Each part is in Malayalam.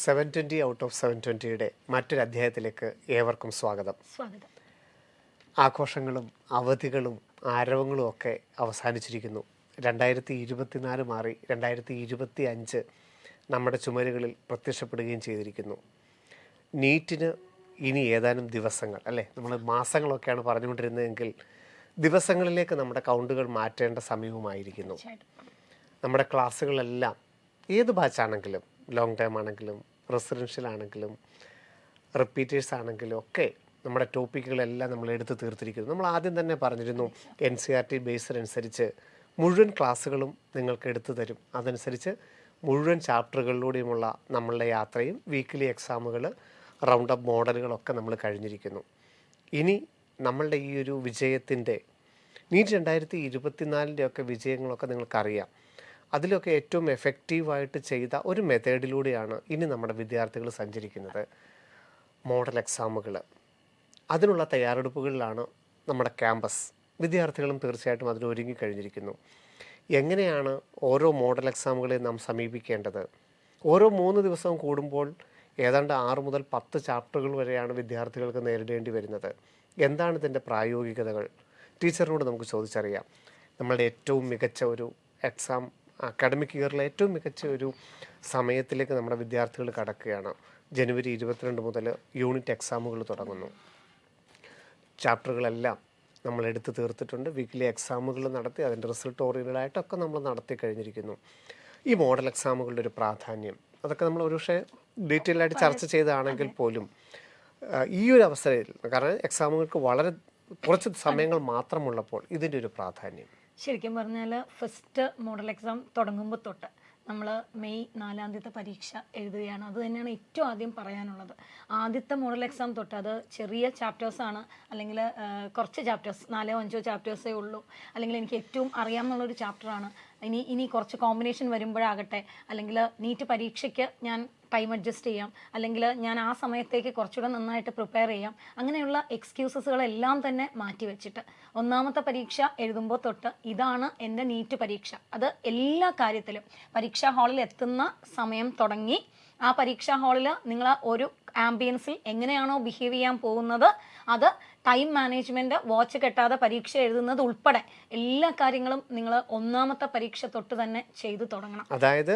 720 ഔട്ട് ഓഫ് 720യുടെ മറ്റൊരു അധ്യായത്തിലേക്ക് ഏവർക്കും സ്വാഗതം. ആഘോഷങ്ങളും അവധികളും ആരവങ്ങളും ഒക്കെ അവസാനിച്ചിരിക്കുന്നു. 2024 മാറി 2025 നമ്മുടെ ചുമരുകളിൽ പ്രത്യക്ഷപ്പെടുകയും ചെയ്തിരിക്കുന്നു. നീറ്റിന് ഇനി ഏതാനും ദിവസങ്ങൾ, അല്ലേ, നമ്മൾ മാസങ്ങളൊക്കെയാണ് പറഞ്ഞുകൊണ്ടിരുന്നതെങ്കിൽ ദിവസങ്ങളിലേക്ക് നമ്മുടെ കൗണ്ടുകൾ മാറ്റേണ്ട സമയവുമായിരിക്കുന്നു. നമ്മുടെ ക്ലാസ്സുകളെല്ലാം ഏത് ബാച്ചാണെങ്കിലും, ലോങ് ടൈം ആണെങ്കിലും റെസിഡൻഷ്യൽ ആണെങ്കിലും റിപ്പീറ്റേഴ്സ് ആണെങ്കിലും ഒക്കെ നമ്മുടെ ടോപ്പിക്കുകളെല്ലാം നമ്മൾ എടുത്ത് തീർത്തിരിക്കുന്നു. നമ്മൾ ആദ്യം തന്നെ പറഞ്ഞിരുന്നു NCERT ബേസ്ഡ് അനുസരിച്ച് മുഴുവൻ ക്ലാസ്സുകളും നിങ്ങൾക്ക് എടുത്തു തരും. അതനുസരിച്ച് മുഴുവൻ ചാപ്റ്ററുകളിലൂടെയുമുള്ള നമ്മളുടെ യാത്രയും വീക്കിലി എക്സാമുകൾ, റൗണ്ട് അപ്പ് മോഡലുകളൊക്കെ നമ്മൾ കഴിഞ്ഞിരിക്കുന്നു. ഇനി നമ്മളുടെ ഈ ഒരു വിജയത്തിൻ്റെ നീറ്റ് 2024 ഒക്കെ വിജയങ്ങളൊക്കെ നിങ്ങൾക്കറിയാം. അതിലൊക്കെ ഏറ്റവും എഫക്റ്റീവായിട്ട് ചെയ്ത ഒരു മെത്തേഡിലൂടെയാണ് ഇനി നമ്മുടെ വിദ്യാർത്ഥികൾ സഞ്ചരിക്കുന്നത്. മോഡൽ എക്സാമുകൾ, അതിനുള്ള തയ്യാറെടുപ്പുകളിലാണ് നമ്മുടെ ക്യാമ്പസ്. വിദ്യാർത്ഥികളും തീർച്ചയായിട്ടും അതിന് ഒരുങ്ങിക്കഴിഞ്ഞിരിക്കുന്നു. എങ്ങനെയാണ് ഓരോ മോഡൽ എക്സാമുകളെ നാം സമീപിക്കേണ്ടത്? ഓരോ 3 ദിവസവും കൂടുമ്പോൾ ഏതാണ്ട് 6 മുതൽ 10 ചാപ്റ്ററുകൾ വരെയാണ് വിദ്യാർത്ഥികൾക്ക് നേരിടേണ്ടി വരുന്നത്. എന്താണ് ഇതിൻ്റെ പ്രായോഗികതകൾ? ടീച്ചറിനോട് നമുക്ക് ചോദിച്ചറിയാം. നമ്മളുടെ ഏറ്റവും മികച്ച ഒരു എക്സാം, അക്കാഡമിക് ഇയറിലെ ഏറ്റവും മികച്ച ഒരു സമയത്തിലേക്ക് നമ്മുടെ വിദ്യാർത്ഥികൾ കടക്കുകയാണ്. ജനുവരി 22 മുതൽ യൂണിറ്റ് എക്സാമുകൾ തുടങ്ങുന്നു. ചാപ്റ്ററുകളെല്ലാം നമ്മൾ എടുത്തു തീർത്തിട്ടുണ്ട്. വീക്കിലി എക്സാമുകൾ നടത്തി അതിൻ്റെ റിസൾട്ട് ഓറിയൻറ്റഡായിട്ടൊക്കെ നമ്മൾ നടത്തി കഴിഞ്ഞിരിക്കുന്നു. ഈ മോഡൽ എക്സാമുകളുടെ ഒരു പ്രാധാന്യം അതൊക്കെ നമ്മൾ ഒരുപക്ഷെ ഡീറ്റെയിൽ ആയിട്ട് ചർച്ച ചെയ്തതാണെങ്കിൽ പോലും ഈ ഒരു അവസരത്തിൽ, കാരണം എക്സാമുകൾക്ക് വളരെ കുറച്ച് സമയങ്ങൾ മാത്രമുള്ളപ്പോൾ ഇതിൻ്റെ ഒരു പ്രാധാന്യം ശരിക്കും പറഞ്ഞാൽ ഫസ്റ്റ് മോഡൽ എക്സാം തുടങ്ങുമ്പോൾ തൊട്ട് നമ്മൾ മെയ് 4 പരീക്ഷ എഴുതുകയാണ്. അത് തന്നെയാണ് ഏറ്റവും ആദ്യം പറയാനുള്ളത്. ആദ്യത്തെ മോഡൽ എക്സാം തൊട്ട് അത് ചെറിയ ചാപ്റ്റേഴ്സാണ്, അല്ലെങ്കിൽ കുറച്ച് ചാപ്റ്റേഴ്സ്, 4-5 ചാപ്റ്റേഴ്സേ ഉള്ളൂ, അല്ലെങ്കിൽ എനിക്ക് ഏറ്റവും അറിയാമെന്നുള്ളൊരു ചാപ്റ്ററാണ്. ഇനി കുറച്ച് കോമ്പിനേഷൻ വരുമ്പോഴാകട്ടെ, അല്ലെങ്കിൽ നീറ്റ് പരീക്ഷയ്ക്ക് ഞാൻ ടൈം അഡ്ജസ്റ്റ് ചെയ്യാം, അല്ലെങ്കിൽ ഞാൻ ആ സമയത്തേക്ക് കുറച്ചുകൂടെ നന്നായിട്ട് പ്രിപ്പയർ ചെയ്യാം, അങ്ങനെയുള്ള എക്സ്ക്യൂസസുകളെല്ലാം തന്നെ മാറ്റിവെച്ചിട്ട് ഒന്നാമത്തെ പരീക്ഷ എഴുതുമ്പോൾ തൊട്ട് ഇതാണ് എൻ്റെ നീറ്റ് പരീക്ഷ. അത് എല്ലാ കാര്യത്തിലും പരീക്ഷാ ഹാളിൽ എത്തുന്ന സമയം തുടങ്ങി ആ പരീക്ഷാ ഹാളിൽ നിങ്ങൾ ഒരു ആംബിയൻസിൽ എങ്ങനെയാണോ ബിഹേവ് ചെയ്യാൻ പോകുന്നത്, അത് ടൈം മാനേജ്മെൻറ്റ്, വാച്ച് കെട്ടാതെ പരീക്ഷ എഴുതുന്നത് ഉൾപ്പെടെ എല്ലാ കാര്യങ്ങളും നിങ്ങൾ ഒന്നാമത്തെ പരീക്ഷ തൊട്ട് തന്നെ ചെയ്തു തുടങ്ങണം. അതായത്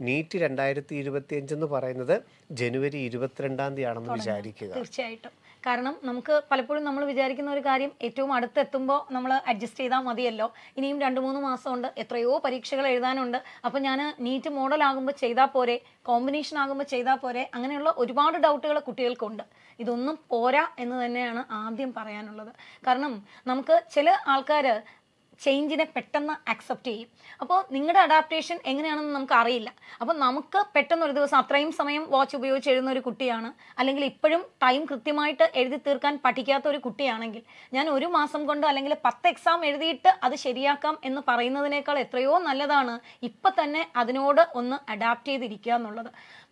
നീറ്റ് 2025 എന്ന് പറയുന്നത് ജനുവരി 22 ആണെന്ന് വിചാരിക്കുക. തീർച്ചയായിട്ടും. കാരണം നമുക്ക് പലപ്പോഴും നമ്മൾ വിചാരിക്കുന്ന ഒരു കാര്യം ഏറ്റവും അടുത്തെത്തുമ്പോൾ നമ്മൾ അഡ്ജസ്റ്റ് ചെയ്താൽ മതിയല്ലോ, ഇനിയും 2-3 മാസമുണ്ട്, എത്രയോ പരീക്ഷകൾ എഴുതാനുണ്ട്, അപ്പോൾ ഞാൻ നീറ്റ് മോഡൽ ആകുമ്പോൾ ചെയ്താൽ പോരെ, കോമ്പിനേഷൻ ആകുമ്പോൾ ചെയ്താൽ പോരെ, അങ്ങനെയുള്ള ഒരുപാട് ഡൗട്ടുകൾ കുട്ടികൾക്കുണ്ട്. ഇതൊന്നും പോരാ എന്ന് തന്നെയാണ് ആദ്യം പറയാനുള്ളത്. കാരണം നമുക്ക് ചില ആൾക്കാർ ചേഞ്ചിനെ പെട്ടെന്ന് അക്സെപ്റ്റ് ചെയ്യും. അപ്പോൾ നിങ്ങളുടെ അഡാപ്റ്റേഷൻ എങ്ങനെയാണെന്ന് നമുക്ക് അറിയില്ല. അപ്പോൾ നമുക്ക് പെട്ടെന്ന് ഒരു ദിവസം അത്രയും സമയം വാച്ച് ഉപയോഗിച്ച് എഴുതുന്ന ഒരു കുട്ടിയാണ്, അല്ലെങ്കിൽ ഇപ്പോഴും ടൈം കൃത്യമായിട്ട് എഴുതി തീർക്കാൻ പഠിക്കാത്ത ഒരു കുട്ടിയാണെങ്കിൽ ഞാൻ 1 മാസം കൊണ്ട് അല്ലെങ്കിൽ 10 എക്സാം എഴുതിയിട്ട് അത് ശരിയാക്കാം എന്ന് പറയുന്നതിനേക്കാൾ എത്രയോ നല്ലതാണ് ഇപ്പം തന്നെ അതിനോട് ഒന്ന് അഡാപ്റ്റ് ചെയ്തിരിക്കുക എന്നുള്ളത്.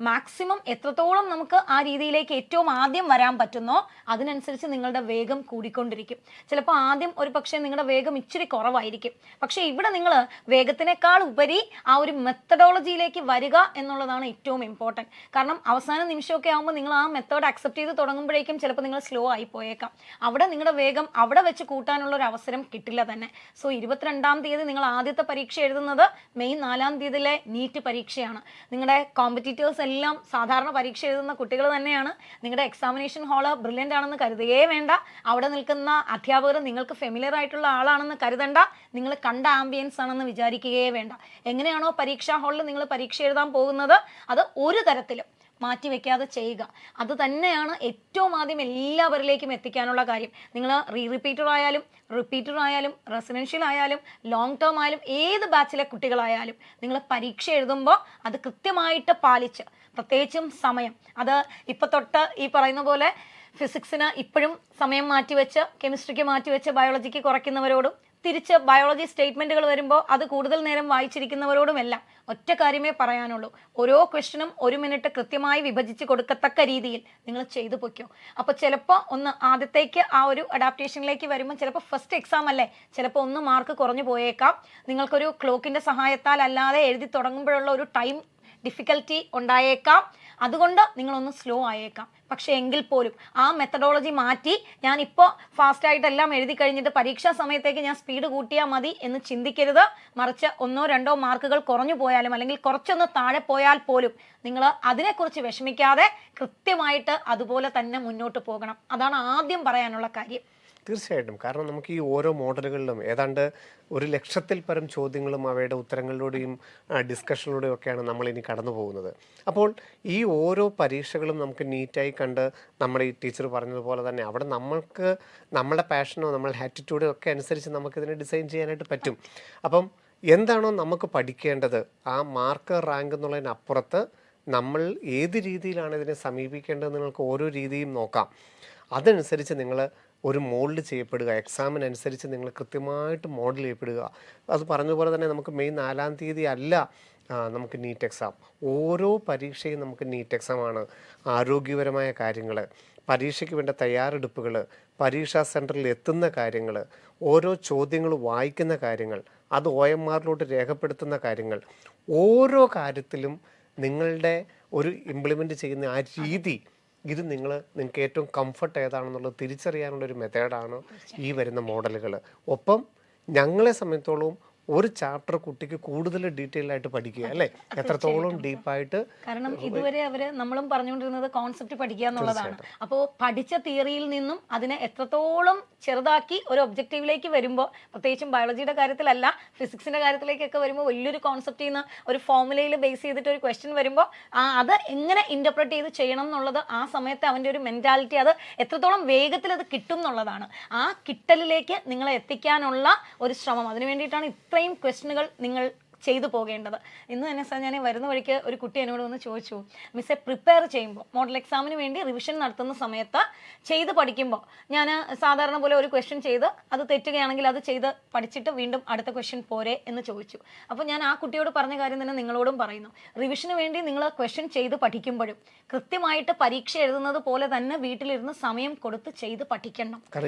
മാക്സിമം എത്രത്തോളം നമുക്ക് ആ രീതിയിലേക്ക് ഏറ്റവും ആദ്യം വരാൻ പറ്റുന്നോ അതിനനുസരിച്ച് നിങ്ങളുടെ വേഗം കൂടിക്കൊണ്ടിരിക്കും. ചിലപ്പോൾ ആദ്യം ഒരു പക്ഷേ നിങ്ങളുടെ വേഗം ഇച്ചിരി കുറവായിരിക്കും, പക്ഷേ ഇവിടെ നിങ്ങൾ വേഗത്തിനേക്കാൾ ഉപരി ആ ഒരു മെത്തഡോളജിയിലേക്ക് വരിക എന്നുള്ളതാണ് ഏറ്റവും ഇമ്പോർട്ടൻറ്റ്. കാരണം അവസാന നിമിഷമൊക്കെ ആകുമ്പോൾ നിങ്ങൾ ആ മെത്തേഡ് അക്സെപ്റ്റ് ചെയ്ത് തുടങ്ങുമ്പോഴേക്കും ചിലപ്പോൾ നിങ്ങൾ സ്ലോ ആയി പോയേക്കാം. അവിടെ നിങ്ങളുടെ വേഗം അവിടെ വെച്ച് കൂട്ടാനുള്ള ഒരു അവസരം കിട്ടില്ല തന്നെ. സോ 22-ാം തീയതി നിങ്ങൾ ആദ്യത്തെ പരീക്ഷ എഴുതുന്നത് മെയ് 4-ാം തീയതിയിലെ നീറ്റ് പരീക്ഷയാണ്. നിങ്ങളുടെ കോമ്പറ്റീറ്റേഴ്സ് എല്ലാം സാധാരണ പരീക്ഷ എഴുതുന്ന കുട്ടികൾ തന്നെയാണ്. നിങ്ങളുടെ എക്സാമിനേഷൻ ഹാള് ബ്രില്യൻ്റ് ആണെന്ന് കരുതുകയേ വേണ്ട. അവിടെ നിൽക്കുന്ന അധ്യാപകർ നിങ്ങൾക്ക് ഫെമിലിയർ ആയിട്ടുള്ള ആളാണെന്ന് കരുതണ്ട. നിങ്ങൾ കണ്ട ആംബിയൻസ് ആണെന്ന് വിചാരിക്കുകയേ വേണ്ട. എങ്ങനെയാണോ പരീക്ഷാ ഹാളിൽ നിങ്ങൾ പരീക്ഷ എഴുതാൻ പോകുന്നത് അത് ഒരു തരത്തിലും മാറ്റിവെക്കാതെ ചെയ്യുക. അത് തന്നെയാണ് ഏറ്റവും ആദ്യം എല്ലാവരിലേക്കും എത്തിക്കാനുള്ള കാര്യം. നിങ്ങൾ റിപ്പീറ്റർ ആയാലും റെസിഡൻഷ്യൽ ആയാലും ലോങ് ടേം ആയാലും ഏത് ബാച്ചിലെ കുട്ടികളായാലും നിങ്ങൾ പരീക്ഷ എഴുതുമ്പോൾ അത് കൃത്യമായിട്ട് പാലിച്ച്, പ്രത്യേകിച്ചും സമയം, അത് ഇപ്പം തൊട്ട് ഈ പറയുന്ന പോലെ ഫിസിക്സിന് ഇപ്പോഴും സമയം മാറ്റിവെച്ച്, കെമിസ്ട്രിക്ക് മാറ്റിവെച്ച് ബയോളജിക്ക് കുറയ്ക്കുന്നവരോടും, തിരിച്ച് ബയോളജി സ്റ്റേറ്റ്മെൻറ്റുകൾ വരുമ്പോൾ അത് കൂടുതൽ നേരം വായിച്ചിരിക്കുന്നവരോടുമെല്ലാം ഒറ്റ കാര്യമേ പറയാനുള്ളൂ. ഓരോ ക്വസ്റ്റ്യനും 1 മിനിറ്റ് കൃത്യമായി വിഭജിച്ച് കൊടുക്കത്തക്ക രീതിയിൽ നിങ്ങൾ ചെയ്തു പൊയ്ക്കോ. അപ്പോൾ ചിലപ്പോൾ ഒന്ന് ആദ്യത്തേക്ക് ആ ഒരു അഡാപ്റ്റേഷനിലേക്ക് വരുമ്പോൾ ചിലപ്പോൾ ഫസ്റ്റ് എക്സാം അല്ലേ, ചിലപ്പോൾ 1 മാർക്ക് കുറഞ്ഞു പോയേക്കാം. നിങ്ങൾക്കൊരു ക്ലോക്കിൻ്റെ സഹായത്താൽ അല്ലാതെ എഴുതി തുടങ്ങുമ്പോഴുള്ള ഒരു ടൈം ഡിഫിക്കൽറ്റി ഉണ്ടായേക്കാം, അതുകൊണ്ട് നിങ്ങളൊന്ന് സ്ലോ ആയേക്കാം. പക്ഷേ എങ്കിൽ പോലും ആ മെത്തഡോളജി മാറ്റി ഞാനിപ്പോൾ ഫാസ്റ്റായിട്ട് എല്ലാം എഴുതി കഴിഞ്ഞിട്ട് പരീക്ഷാ സമയത്തേക്ക് ഞാൻ സ്പീഡ് കൂട്ടിയാൽ മതി എന്ന് ചിന്തിക്കരുത്. മറിച്ച് 1-2 മാർക്കുകൾ കുറഞ്ഞു പോയാലും അല്ലെങ്കിൽ കുറച്ചൊന്ന് താഴെ പോയാൽ പോലും നിങ്ങൾ അതിനെക്കുറിച്ച് വിഷമിക്കാതെ കൃത്യമായിട്ട് അതുപോലെ തന്നെ മുന്നോട്ട് പോകണം. അതാണ് ആദ്യം പറയാനുള്ള കാര്യം. തീർച്ചയായിട്ടും. കാരണം നമുക്ക് ഈ ഓരോ മോഡലുകളിലും ഏതാണ്ട് 1,00,000-ൽ പരം ചോദ്യങ്ങളും അവയുടെ ഉത്തരങ്ങളിലൂടെയും ഡിസ്കഷനിലൂടെയും ഒക്കെയാണ് നമ്മൾ ഇനി കടന്നു പോകുന്നത്. അപ്പോൾ ഈ ഓരോ പരീക്ഷകളും നമുക്ക് നീറ്റായി കണ്ട് നമ്മുടെ ഈ ടീച്ചർ പറഞ്ഞതുപോലെ തന്നെ അവിടെ നമ്മൾക്ക് നമ്മുടെ പാഷനോ നമ്മളുടെ ആറ്റിറ്റ്യൂഡോ ഒക്കെ അനുസരിച്ച് നമുക്കിതിനെ ഡിസൈൻ ചെയ്യാനായിട്ട് പറ്റും. അപ്പം എന്താണോ നമുക്ക് പഠിക്കേണ്ടത് ആ മാർക്ക് റാങ്ക് എന്നുള്ളതിനപ്പുറത്ത് നമ്മൾ ഏത് രീതിയിലാണ് ഇതിനെ സമീപിക്കേണ്ടത് നിങ്ങൾക്ക് ഓരോ രീതിയും നോക്കാം. അതനുസരിച്ച് നിങ്ങൾ ഒരു മോൾഡ് ചെയ്യപ്പെടുക, എക്സാമിനനുസരിച്ച് നിങ്ങൾ കൃത്യമായിട്ട് മോഡൽ ചെയ്യപ്പെടുക. അത് പറഞ്ഞതുപോലെ തന്നെ നമുക്ക് മെയ് 4-ാം തീയതി അല്ല നമുക്ക് നീറ്റ് എക്സാം. ഓരോ പരീക്ഷയും നമുക്ക് നീറ്റ് എക്സാമാണ്. ആരോഗ്യപരമായ കാര്യങ്ങൾ, പരീക്ഷയ്ക്ക് വേണ്ട തയ്യാറെടുപ്പുകൾ, പരീക്ഷാ സെൻറ്ററിൽ എത്തുന്ന കാര്യങ്ങൾ, ഓരോ ചോദ്യങ്ങൾ വായിക്കുന്ന കാര്യങ്ങൾ, അത് OMRലോട്ട് രേഖപ്പെടുത്തുന്ന കാര്യങ്ങൾ, ഓരോ കാര്യത്തിലും നിങ്ങളുടെ ഒരു ഇംപ്ലിമെൻറ്റ് ചെയ്യുന്ന ആ രീതി, ഇത് നിങ്ങൾക്ക് ഏറ്റവും കംഫർട്ട് ഏതാണെന്നുള്ളത് തിരിച്ചറിയാനുള്ളൊരു മെത്തേഡാണ് ഈ വരുന്ന മോഡലുകൾ. ഒപ്പം ഞങ്ങളെ സംബന്ധിച്ചോളം ഒരു ചാപ്റ്റർ കുട്ടിക്ക് കൂടുതൽ ഡീറ്റെയിൽ ആയിട്ട് പഠിക്കുക, അല്ലേ? എത്രത്തോളം ഡീപ്പായിട്ട്. കാരണം ഇതുവരെ നമ്മളും പറഞ്ഞുകൊണ്ടിരുന്നത് കോൺസെപ്റ്റ് പഠിക്കുക എന്നുള്ളതാണ്. അപ്പോൾ പഠിച്ച തിയറിയിൽ നിന്നും അതിനെ എത്രത്തോളം ചെറുതാക്കി ഒരു ഒബ്ജക്റ്റീവിലേക്ക് വരുമ്പോൾ, പ്രത്യേകിച്ചും ബയോളജിയുടെ കാര്യത്തിലല്ല ഫിസിക്സിന്റെ കാര്യത്തിലേക്കൊക്കെ വരുമ്പോൾ വലിയൊരു കോൺസെപ്റ്റിൽ നിന്ന് ഒരു ഫോർമുലയിൽ ബേസ് ചെയ്തിട്ട് ഒരു ക്വസ്റ്റ്യൻ വരുമ്പോൾ അത് എങ്ങനെ ഇന്റർപ്രറ്റ് ചെയ്ത് ചെയ്യണം എന്നുള്ളത് ആ സമയത്ത് അവൻ്റെ ഒരു മെന്റാലിറ്റി, അത് എത്രത്തോളം വേഗത്തിൽ അത് കിട്ടും എന്നുള്ളതാണ്. ആ കിട്ടലിലേക്ക് നിങ്ങളെ എത്തിക്കാനുള്ള ഒരു ശ്രമം, അതിനു വേണ്ടിയിട്ടാണ് ഇത്രയും ക്വസ്റ്റ്യനുകൾ നിങ്ങൾ ചെയ്തു പോകേണ്ടത്. ഇന്ന് തന്നെ സാർ ഞാൻ വരുന്ന വഴിക്ക് ഒരു കുട്ടി എന്നോട് വന്ന് ചോദിച്ചു, മിസ്സെ പ്രിപ്പയർ ചെയ്യുമ്പോൾ മോഡൽ എക്സാമിന് വേണ്ടി റിവിഷൻ നടത്തുന്ന സമയത്ത് ചെയ്ത് പഠിക്കുമ്പോൾ ഞാൻ സാധാരണ പോലെ ഒരു ക്വസ്റ്റ്യൻ ചെയ്ത് അത് തെറ്റുകയാണെങ്കിൽ അത് ചെയ്ത് പഠിച്ചിട്ട് വീണ്ടും അടുത്ത ക്വസ്റ്റ്യൻ പോരെ എന്ന് ചോദിച്ചു. അപ്പോൾ ഞാൻ ആ കുട്ടിയോട് പറഞ്ഞ കാര്യം തന്നെ നിങ്ങളോടും പറയുന്നു. റിവിഷന് വേണ്ടി നിങ്ങൾ ക്വസ്റ്റ്യൻ ചെയ്ത് പഠിക്കുമ്പോഴും കൃത്യമായിട്ട് പരീക്ഷ എഴുതുന്നത് പോലെ തന്നെ വീട്ടിലിരുന്ന് സമയം കൊടുത്ത് ചെയ്ത് പഠിക്കണം.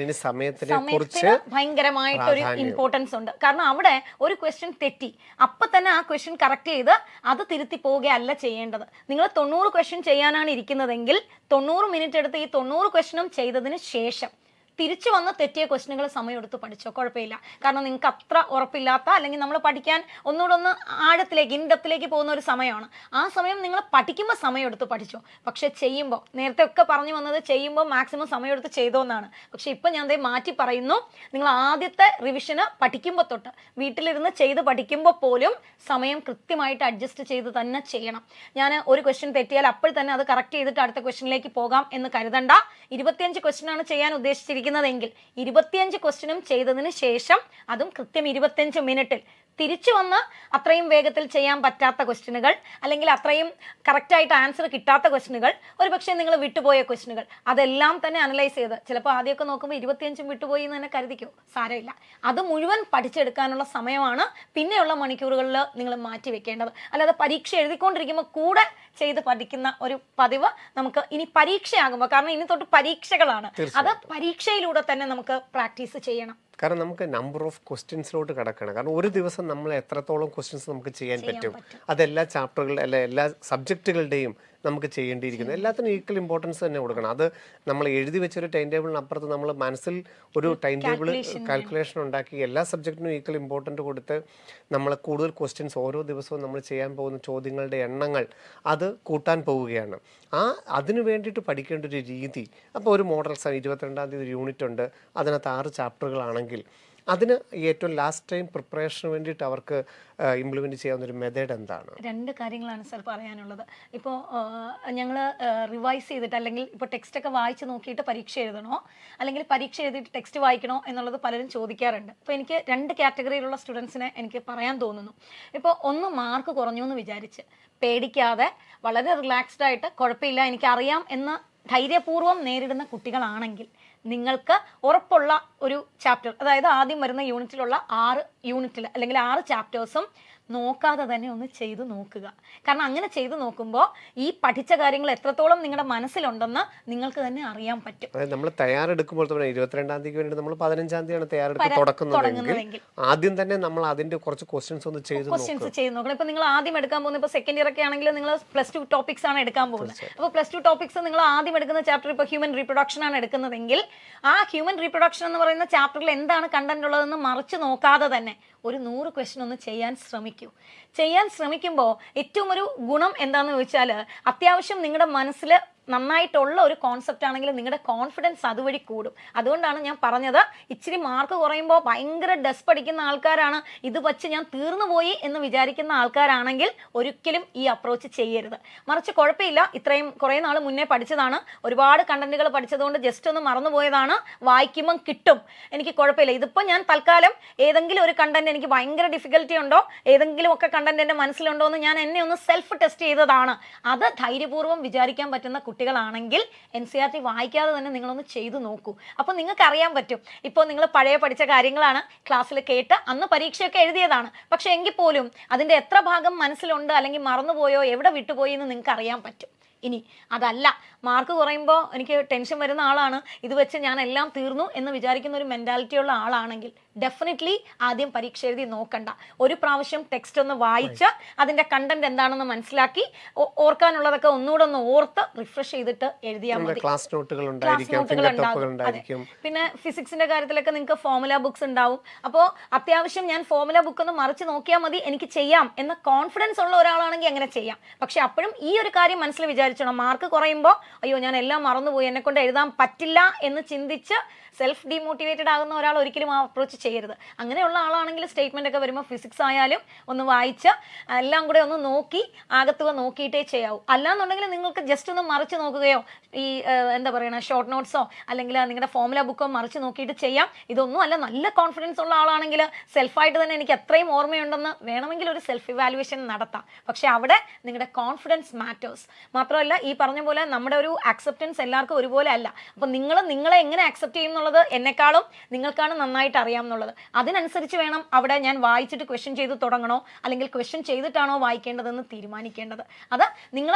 സമയത്തിന് ഭയങ്കരമായിട്ടൊരു ഇമ്പോർട്ടൻസ് ഉണ്ട്. കാരണം അവിടെ ഒരു ക്വസ്റ്റ്യൻ തെറ്റി, അപ്പൊ തന്നെ ആ ക്വസ്റ്റ്യൻ കറക്റ്റ് ചെയ്ത് അത് തിരുത്തി പോവുകയല്ല ചെയ്യേണ്ടത്. നിങ്ങൾ 90 ക്വസ്റ്റ്യൻ ചെയ്യാനാണ് ഇരിക്കുന്നതെങ്കിൽ 90 മിനിറ്റ് എടുത്ത് ഈ 90 ക്വസ്റ്റ്യനും ചെയ്തതിന് ശേഷം തിരിച്ചു വന്ന് തെറ്റിയ ക്വസ്റ്റ്യനുകൾ സമയമെടുത്ത് പഠിച്ചോ, കുഴപ്പമില്ല. കാരണം നിങ്ങൾക്ക് അത്ര ഉറപ്പില്ലാത്ത, അല്ലെങ്കിൽ നമ്മൾ പഠിക്കാൻ ഒന്നുകൂടെ ആഴത്തിലേക്ക് ഇൻഡെപ്തിലേക്ക് പോകുന്ന ഒരു സമയമാണ്. ആ സമയം നിങ്ങൾ പഠിക്കുമ്പോൾ സമയമെടുത്ത് പഠിച്ചോ. പക്ഷെ ചെയ്യുമ്പോൾ, നേരത്തെ ഒക്കെ പറഞ്ഞു വന്നത് ചെയ്യുമ്പോൾ മാക്സിമം സമയമെടുത്ത് ചെയ്തോ എന്നാണ്. പക്ഷെ ഇപ്പം ഞാൻ അതേ മാറ്റി പറയുന്നു. നിങ്ങൾ ആദ്യത്തെ റിവിഷന് പഠിക്കുമ്പോൾ തൊട്ട് വീട്ടിലിരുന്ന് ചെയ്ത് പഠിക്കുമ്പോൾ പോലും സമയം കൃത്യമായിട്ട് അഡ്ജസ്റ്റ് ചെയ്ത് തന്നെ ചെയ്യണം. ഞാൻ ഒരു ക്വസ്റ്റ്യൻ തെറ്റിയാൽ അപ്പോൾ തന്നെ അത് കറക്റ്റ് ചെയ്തിട്ട് അടുത്ത ക്വസ്റ്റ്യനിലേക്ക് പോകാം എന്ന് കരുതണ്ട. 25 ക്വസ്റ്റ്യനാണ് ചെയ്യാൻ ഉദ്ദേശിച്ചിരിക്കുന്നത് എങ്കിൽ 25 ക്വസ്റ്റ്യനും ചെയ്തതിന് ശേഷം അതും കൃത്യം 25 മിനിറ്റിൽ തിരിച്ചു വന്ന് അത്രയും വേഗത്തിൽ ചെയ്യാൻ പറ്റാത്ത ക്വസ്റ്റ്യനുകൾ, അല്ലെങ്കിൽ അത്രയും കറക്റ്റായിട്ട് ആൻസർ കിട്ടാത്ത ക്വസ്റ്റ്യനുകൾ, ഒരു പക്ഷേ നിങ്ങൾ വിട്ടുപോയ ക്വസ്റ്റ്യനുകൾ, അതെല്ലാം തന്നെ അനലൈസ് ചെയ്ത്, ചിലപ്പോൾ ആദ്യമൊക്കെ നോക്കുമ്പോൾ 25 വിട്ടുപോയി എന്ന് തന്നെ കരുതിക്കോ, സാരമില്ല. അത് മുഴുവൻ പഠിച്ചെടുക്കാനുള്ള സമയമാണ് പിന്നെയുള്ള മണിക്കൂറുകളിൽ നിങ്ങൾ മാറ്റി വെക്കേണ്ടത്. അല്ലാതെ പരീക്ഷ എഴുതിക്കൊണ്ടിരിക്കുമ്പോൾ കൂടെ ചെയ്ത് പഠിക്കുന്ന ഒരു പതിവ് നമുക്ക് ഇനി പരീക്ഷയാകുമ്പോൾ, കാരണം ഇനി തൊട്ട് പരീക്ഷകളാണ്, അത് പരീക്ഷയിലൂടെ തന്നെ നമുക്ക് പ്രാക്ടീസ് ചെയ്യണം. കാരണം നമുക്ക് നമ്പർ ഓഫ് ക്വസ്റ്റ്യൻസിലോട്ട് കിടക്കണം. കാരണം ഒരു ദിവസം നമ്മൾ എത്രത്തോളം ക്വസ്റ്റ്യൻസ് നമുക്ക് ചെയ്യാൻ പറ്റും, അതെല്ലാ ചാപ്റ്ററുകളുടെ അല്ല എല്ലാ സബ്ജക്റ്റുകളുടെയും നമുക്ക് ചെയ്യേണ്ടിയിരിക്കുന്നു. എല്ലാത്തിനും ഈക്വൽ ഇമ്പോർട്ടൻസ് തന്നെ കൊടുക്കണം. അത് നമ്മൾ എഴുതി വെച്ചൊരു ടൈം ടേബിളിനപ്പുറത്ത് നമ്മൾ മനസ്സിൽ ഒരു ടൈം ടേബിൾ കാൽക്കുലേഷൻ ഉണ്ടാക്കി എല്ലാ സബ്ജക്റ്റിനും ഈക്വൽ ഇമ്പോർട്ടൻറ്റ് കൊടുത്ത് നമ്മൾ കൂടുതൽ ക്വസ്റ്റ്യൻസ് ഓരോ ദിവസവും നമ്മൾ ചെയ്യാൻ പോകുന്ന ചോദ്യങ്ങളുടെ എണ്ണങ്ങൾ അത് കൂട്ടാൻ പോവുകയാണ്. അതിനു വേണ്ടിയിട്ട് പഠിക്കേണ്ട ഒരു രീതി. അപ്പോൾ ഒരു മോഡൽ 22-ാം തീയതി ഒരു യൂണിറ്റ് ഉണ്ട്, അതിനകത്ത് 6 ചാപ്റ്ററുകളാണെങ്കിൽ അതിന് ഏറ്റവും ലാസ്റ്റ് ടൈം പ്രിപ്പറേഷന് വേണ്ടിയിട്ട് അവർക്ക് ഇംപ്ലിമെൻറ്റ് ചെയ്യാവുന്ന ഒരു മെത്തേഡ് എന്താണ്? 2 കാര്യങ്ങളാണ് സാർ പറയാനുള്ളത്. ഇപ്പോൾ ഞങ്ങൾ റിവൈസ് ചെയ്തിട്ട്, അല്ലെങ്കിൽ ഇപ്പോൾ ടെക്സ്റ്റൊക്കെ വായിച്ച് നോക്കിയിട്ട് പരീക്ഷ എഴുതണോ, അല്ലെങ്കിൽ പരീക്ഷ എഴുതിയിട്ട് ടെക്സ്റ്റ് വായിക്കണോ എന്നുള്ളത് പലരും ചോദിക്കാറുണ്ട്. അപ്പോൾ എനിക്ക് 2 കാറ്റഗറിയിലുള്ള സ്റ്റുഡൻസിനെ എനിക്ക് പറയാൻ തോന്നുന്നു. ഇപ്പോൾ ഒന്ന് മാർക്ക് കുറഞ്ഞു എന്ന് വിചാരിച്ച് പേടിക്കാതെ വളരെ റിലാക്സ്ഡ് ആയിട്ട് കുഴപ്പമില്ല എനിക്കറിയാം എന്ന് ധൈര്യപൂർവ്വം നേരിടുന്ന കുട്ടികളാണെങ്കിൽ നിങ്ങൾക്ക് ഉറപ്പുള്ള ഒരു ചാപ്റ്റർ, അതായത് ആദ്യം വരുന്ന യൂണിറ്റിലുള്ള 6 യൂണിറ്റിൽ അല്ലെങ്കിൽ 6 ചാപ്റ്റേഴ്സും നോക്കാതെ തന്നെ ഒന്ന് ചെയ്തു നോക്കുക. കാരണം അങ്ങനെ ചെയ്തു നോക്കുമ്പോൾ ഈ പഠിച്ച കാര്യങ്ങൾ എത്രത്തോളം നിങ്ങളുടെ മനസ്സിലുണ്ടെന്ന് നിങ്ങൾക്ക് തന്നെ അറിയാൻ പറ്റും. അതായത് നമ്മൾ തയ്യാറെടുക്കുമ്പോൾ തന്നെ 22-ാം തീയതിക്ക് വേണ്ടി നമ്മൾ 15-ാം തീയതിയാണ് തയ്യാറെടുപ്പ് തുടങ്ങുന്നതെങ്കിൽ ആദ്യം തന്നെ നമ്മൾ അതിന്റെ കുറച്ച് ക്വസ്റ്റ്യൻസ് ഒന്ന് ചെയ്ത് നോക്കണം. ഇപ്പൊ നിങ്ങൾ ആദ്യം എടുക്കാൻ പോകുന്നത് ഇപ്പൊ സെക്കൻഡ് ഇയർ ഒക്കെ ആണെങ്കിൽ നിങ്ങൾ +2 ടോപ്പിക്സ് ആണ് എടുക്കാൻ പോകുന്നത്. അപ്പോൾ +2 ടോപ്പിക്സ് നിങ്ങൾ ആദ്യം എടുക്കുന്ന ചാപ്റ്റർ ഇപ്പൊ ഹ്യൂമൻ റീപ്രൊഡക്ഷൻ ആണ് എടുക്കുന്നതെങ്കിൽ ആ ഹ്യൂമൻ റീപ്രൊഡക്ഷൻ എന്ന് പറയുന്ന ചാപ്റ്ററിൽ എന്താണ് കണ്ടന്റ് ഉള്ളതെന്ന് മറിച്ച് നോക്കാതെ തന്നെ ഒരു 100 ക്വസ്റ്റ്യൻ ഒന്ന് ചെയ്യാൻ ശ്രമിക്കുമ്പോൾ ഏറ്റവും ഒരു ഗുണം എന്താണെന്ന് ചോദിച്ചാൽ അത്യാവശ്യം നിങ്ങളുടെ മനസ്സിൽ നന്നായിട്ടുള്ള ഒരു കോൺസെപ്റ്റ് ആണെങ്കിൽ നിങ്ങളുടെ കോൺഫിഡൻസ് അതുവഴി കൂടും. അതുകൊണ്ടാണ് ഞാൻ പറഞ്ഞത് ഇച്ചിരി മാർക്ക് കുറയുമ്പോൾ ഭയങ്കര ഡെസ്പ് അടിക്കുന്ന ആൾക്കാരാണ്, ഇത് വച്ച് ഞാൻ തീർന്നു പോയി എന്ന് വിചാരിക്കുന്ന ആൾക്കാരാണെങ്കിൽ ഒരിക്കലും ഈ അപ്രോച്ച് ചെയ്യരുത്. മറിച്ച് കുഴപ്പമില്ല, ഇത്രയും കുറേ നാൾ മുന്നേ പഠിച്ചതാണ്, ഒരുപാട് കണ്ടന്റുകൾ പഠിച്ചതുകൊണ്ട് ജസ്റ്റ് ഒന്ന് മറന്നുപോയതാണ്, വായിക്കുമ്പം കിട്ടും, എനിക്ക് കുഴപ്പമില്ല. ഇതിപ്പോൾ ഞാൻ തൽക്കാലം ഏതെങ്കിലും ഒരു കണ്ടന്റ് എനിക്ക് ഭയങ്കര ഡിഫിക്കൽറ്റി ഉണ്ടോ, ഏതെങ്കിലും ഒക്കെ കണ്ടന്റ് എൻ്റെ മനസ്സിലുണ്ടോ എന്ന് ഞാൻ എന്നെ ഒന്ന് സെൽഫ് ടെസ്റ്റ് ചെയ്തതാണ്. അത് ധൈര്യപൂർവ്വം വിചാരിക്കാൻ പറ്റുന്ന കുട്ടികളാണെങ്കിൽ NCERT വായിക്കാതെ തന്നെ നിങ്ങളൊന്ന് ചെയ്തു നോക്കൂ. അപ്പോൾ നിങ്ങൾക്ക് അറിയാൻ പറ്റും. ഇപ്പോൾ നിങ്ങൾ പഴയ പഠിച്ച കാര്യങ്ങളാണ് ക്ലാസ്സിൽ കേട്ട് അന്ന് പരീക്ഷയൊക്കെ എഴുതിയതാണ്, പക്ഷെ എങ്കിൽ പോലും അതിൻ്റെ എത്ര ഭാഗം മനസ്സിലുണ്ട് അല്ലെങ്കിൽ മറന്നുപോയോ എവിടെ വിട്ടുപോയി എന്ന് നിങ്ങൾക്ക് അറിയാൻ പറ്റും. ഇനി അതല്ല, മാർക്ക് കുറയുമ്പോൾ എനിക്ക് ടെൻഷൻ വരുന്ന ആളാണ്, ഇത് വെച്ച് ഞാൻ എല്ലാം തീർന്നു എന്ന് വിചാരിക്കുന്ന ഒരു മെൻറ്റാലിറ്റി ഉള്ള ആളാണെങ്കിൽ ഡെഫിനറ്റ്ലി ആദ്യം പരീക്ഷ എഴുതി നോക്കണ്ട. ഒരു പ്രാവശ്യം ടെക്സ്റ്റ് ഒന്ന് വായിച്ച് അതിൻ്റെ കണ്ടന്റ് എന്താണെന്ന് മനസ്സിലാക്കി ഓർക്കാനുള്ളതൊക്കെ ഒന്നുകൂടെ ഒന്ന് ഓർത്ത് റിഫ്രഷ് ചെയ്തിട്ട് എഴുതിയാൽ മതി. ക്ലാസ് നോട്ടുകൾ ഉണ്ടായിരിക്കും. പിന്നെ ഫിസിക്സിന്റെ കാര്യത്തിലൊക്കെ നിങ്ങൾക്ക് ഫോർമുല ബുക്സ് ഉണ്ടാവും. അപ്പോൾ അത്യാവശ്യം ഞാൻ ഫോർമുല ബുക്ക് ഒന്ന് മറിച്ച് നോക്കിയാൽ മതി, എനിക്ക് ചെയ്യാം എന്ന കോൺഫിഡൻസ് ഉള്ള ഒരാളാണെങ്കിൽ അങ്ങനെ ചെയ്യാം. പക്ഷെ അപ്പോഴും ഈ ഒരു കാര്യം മനസ്സിൽ വിചാരിച്ചോണം, മാർക്ക് കുറയുമ്പോൾ അയ്യോ ഞാൻ എല്ലാം മറന്നുപോയി, എന്നെ കൊണ്ട് എഴുതാൻ പറ്റില്ല എന്ന് ചിന്തിച്ച് സെൽഫ് ഡീമോട്ടിവേറ്റഡ് ആകുന്ന ഒരാൾ ഒരിക്കലും ആ അപ്രോച്ച് ചെയ്യരുത്. അങ്ങനെയുള്ള ആളാണെങ്കിൽ സ്റ്റേറ്റ്മെന്റ് ഒക്കെ വരുമ്പോൾ ഫിസിക്സ് ആയാലും ഒന്ന് വായിച്ച് എല്ലാം കൂടെ ഒന്ന് നോക്കി ആകത്തുക നോക്കിയിട്ടേ ചെയ്യാവൂ. അല്ലാന്നുണ്ടെങ്കിൽ നിങ്ങൾക്ക് ജസ്റ്റ് ഒന്ന് മറിച്ച് നോക്കുകയോ ഈ എന്താ പറയുക ഷോർട്ട് നോട്ട്സോ അല്ലെങ്കിൽ നിങ്ങളുടെ ഫോർമുല ബുക്കോ മറിച്ച് നോക്കിയിട്ട് ചെയ്യാം. ഇതൊന്നും അല്ല, നല്ല കോൺഫിഡൻസ് ഉള്ള ആളാണെങ്കിൽ സെൽഫായിട്ട് തന്നെ എനിക്ക് എത്രയും ഓർമ്മയുണ്ടെന്ന് വേണമെങ്കിൽ ഒരു സെൽഫ് ഇവാലുവേഷൻ നടത്താം. പക്ഷെ അവിടെ നിങ്ങളുടെ കോൺഫിഡൻസ് മാറ്റേഴ്സ്. മാത്രമല്ല ഈ പറഞ്ഞ പോലെ നമ്മുടെ ഒരു അക്സെപ്റ്റൻസ് എല്ലാവർക്കും ഒരുപോലെ അല്ല. അപ്പം നിങ്ങളെ എങ്ങനെ അക്സെപ്റ്റ് ചെയ്യുന്നുള്ളത് എന്നെക്കാളും നിങ്ങൾക്കാണ് നന്നായിട്ട് അറിയാമെന്നുള്ളത്. അതിനനുസരിച്ച് വേണം അവിടെ ഞാൻ വായിച്ചിട്ട് ക്വസ്റ്റ്യൻ ചെയ്ത് തുടങ്ങണോ അല്ലെങ്കിൽ ക്വസ്റ്റ്യൻ ചെയ്തിട്ടാണോ വായിക്കേണ്ടതെന്ന് തീരുമാനിക്കേണ്ടത്. അത് നിങ്ങൾ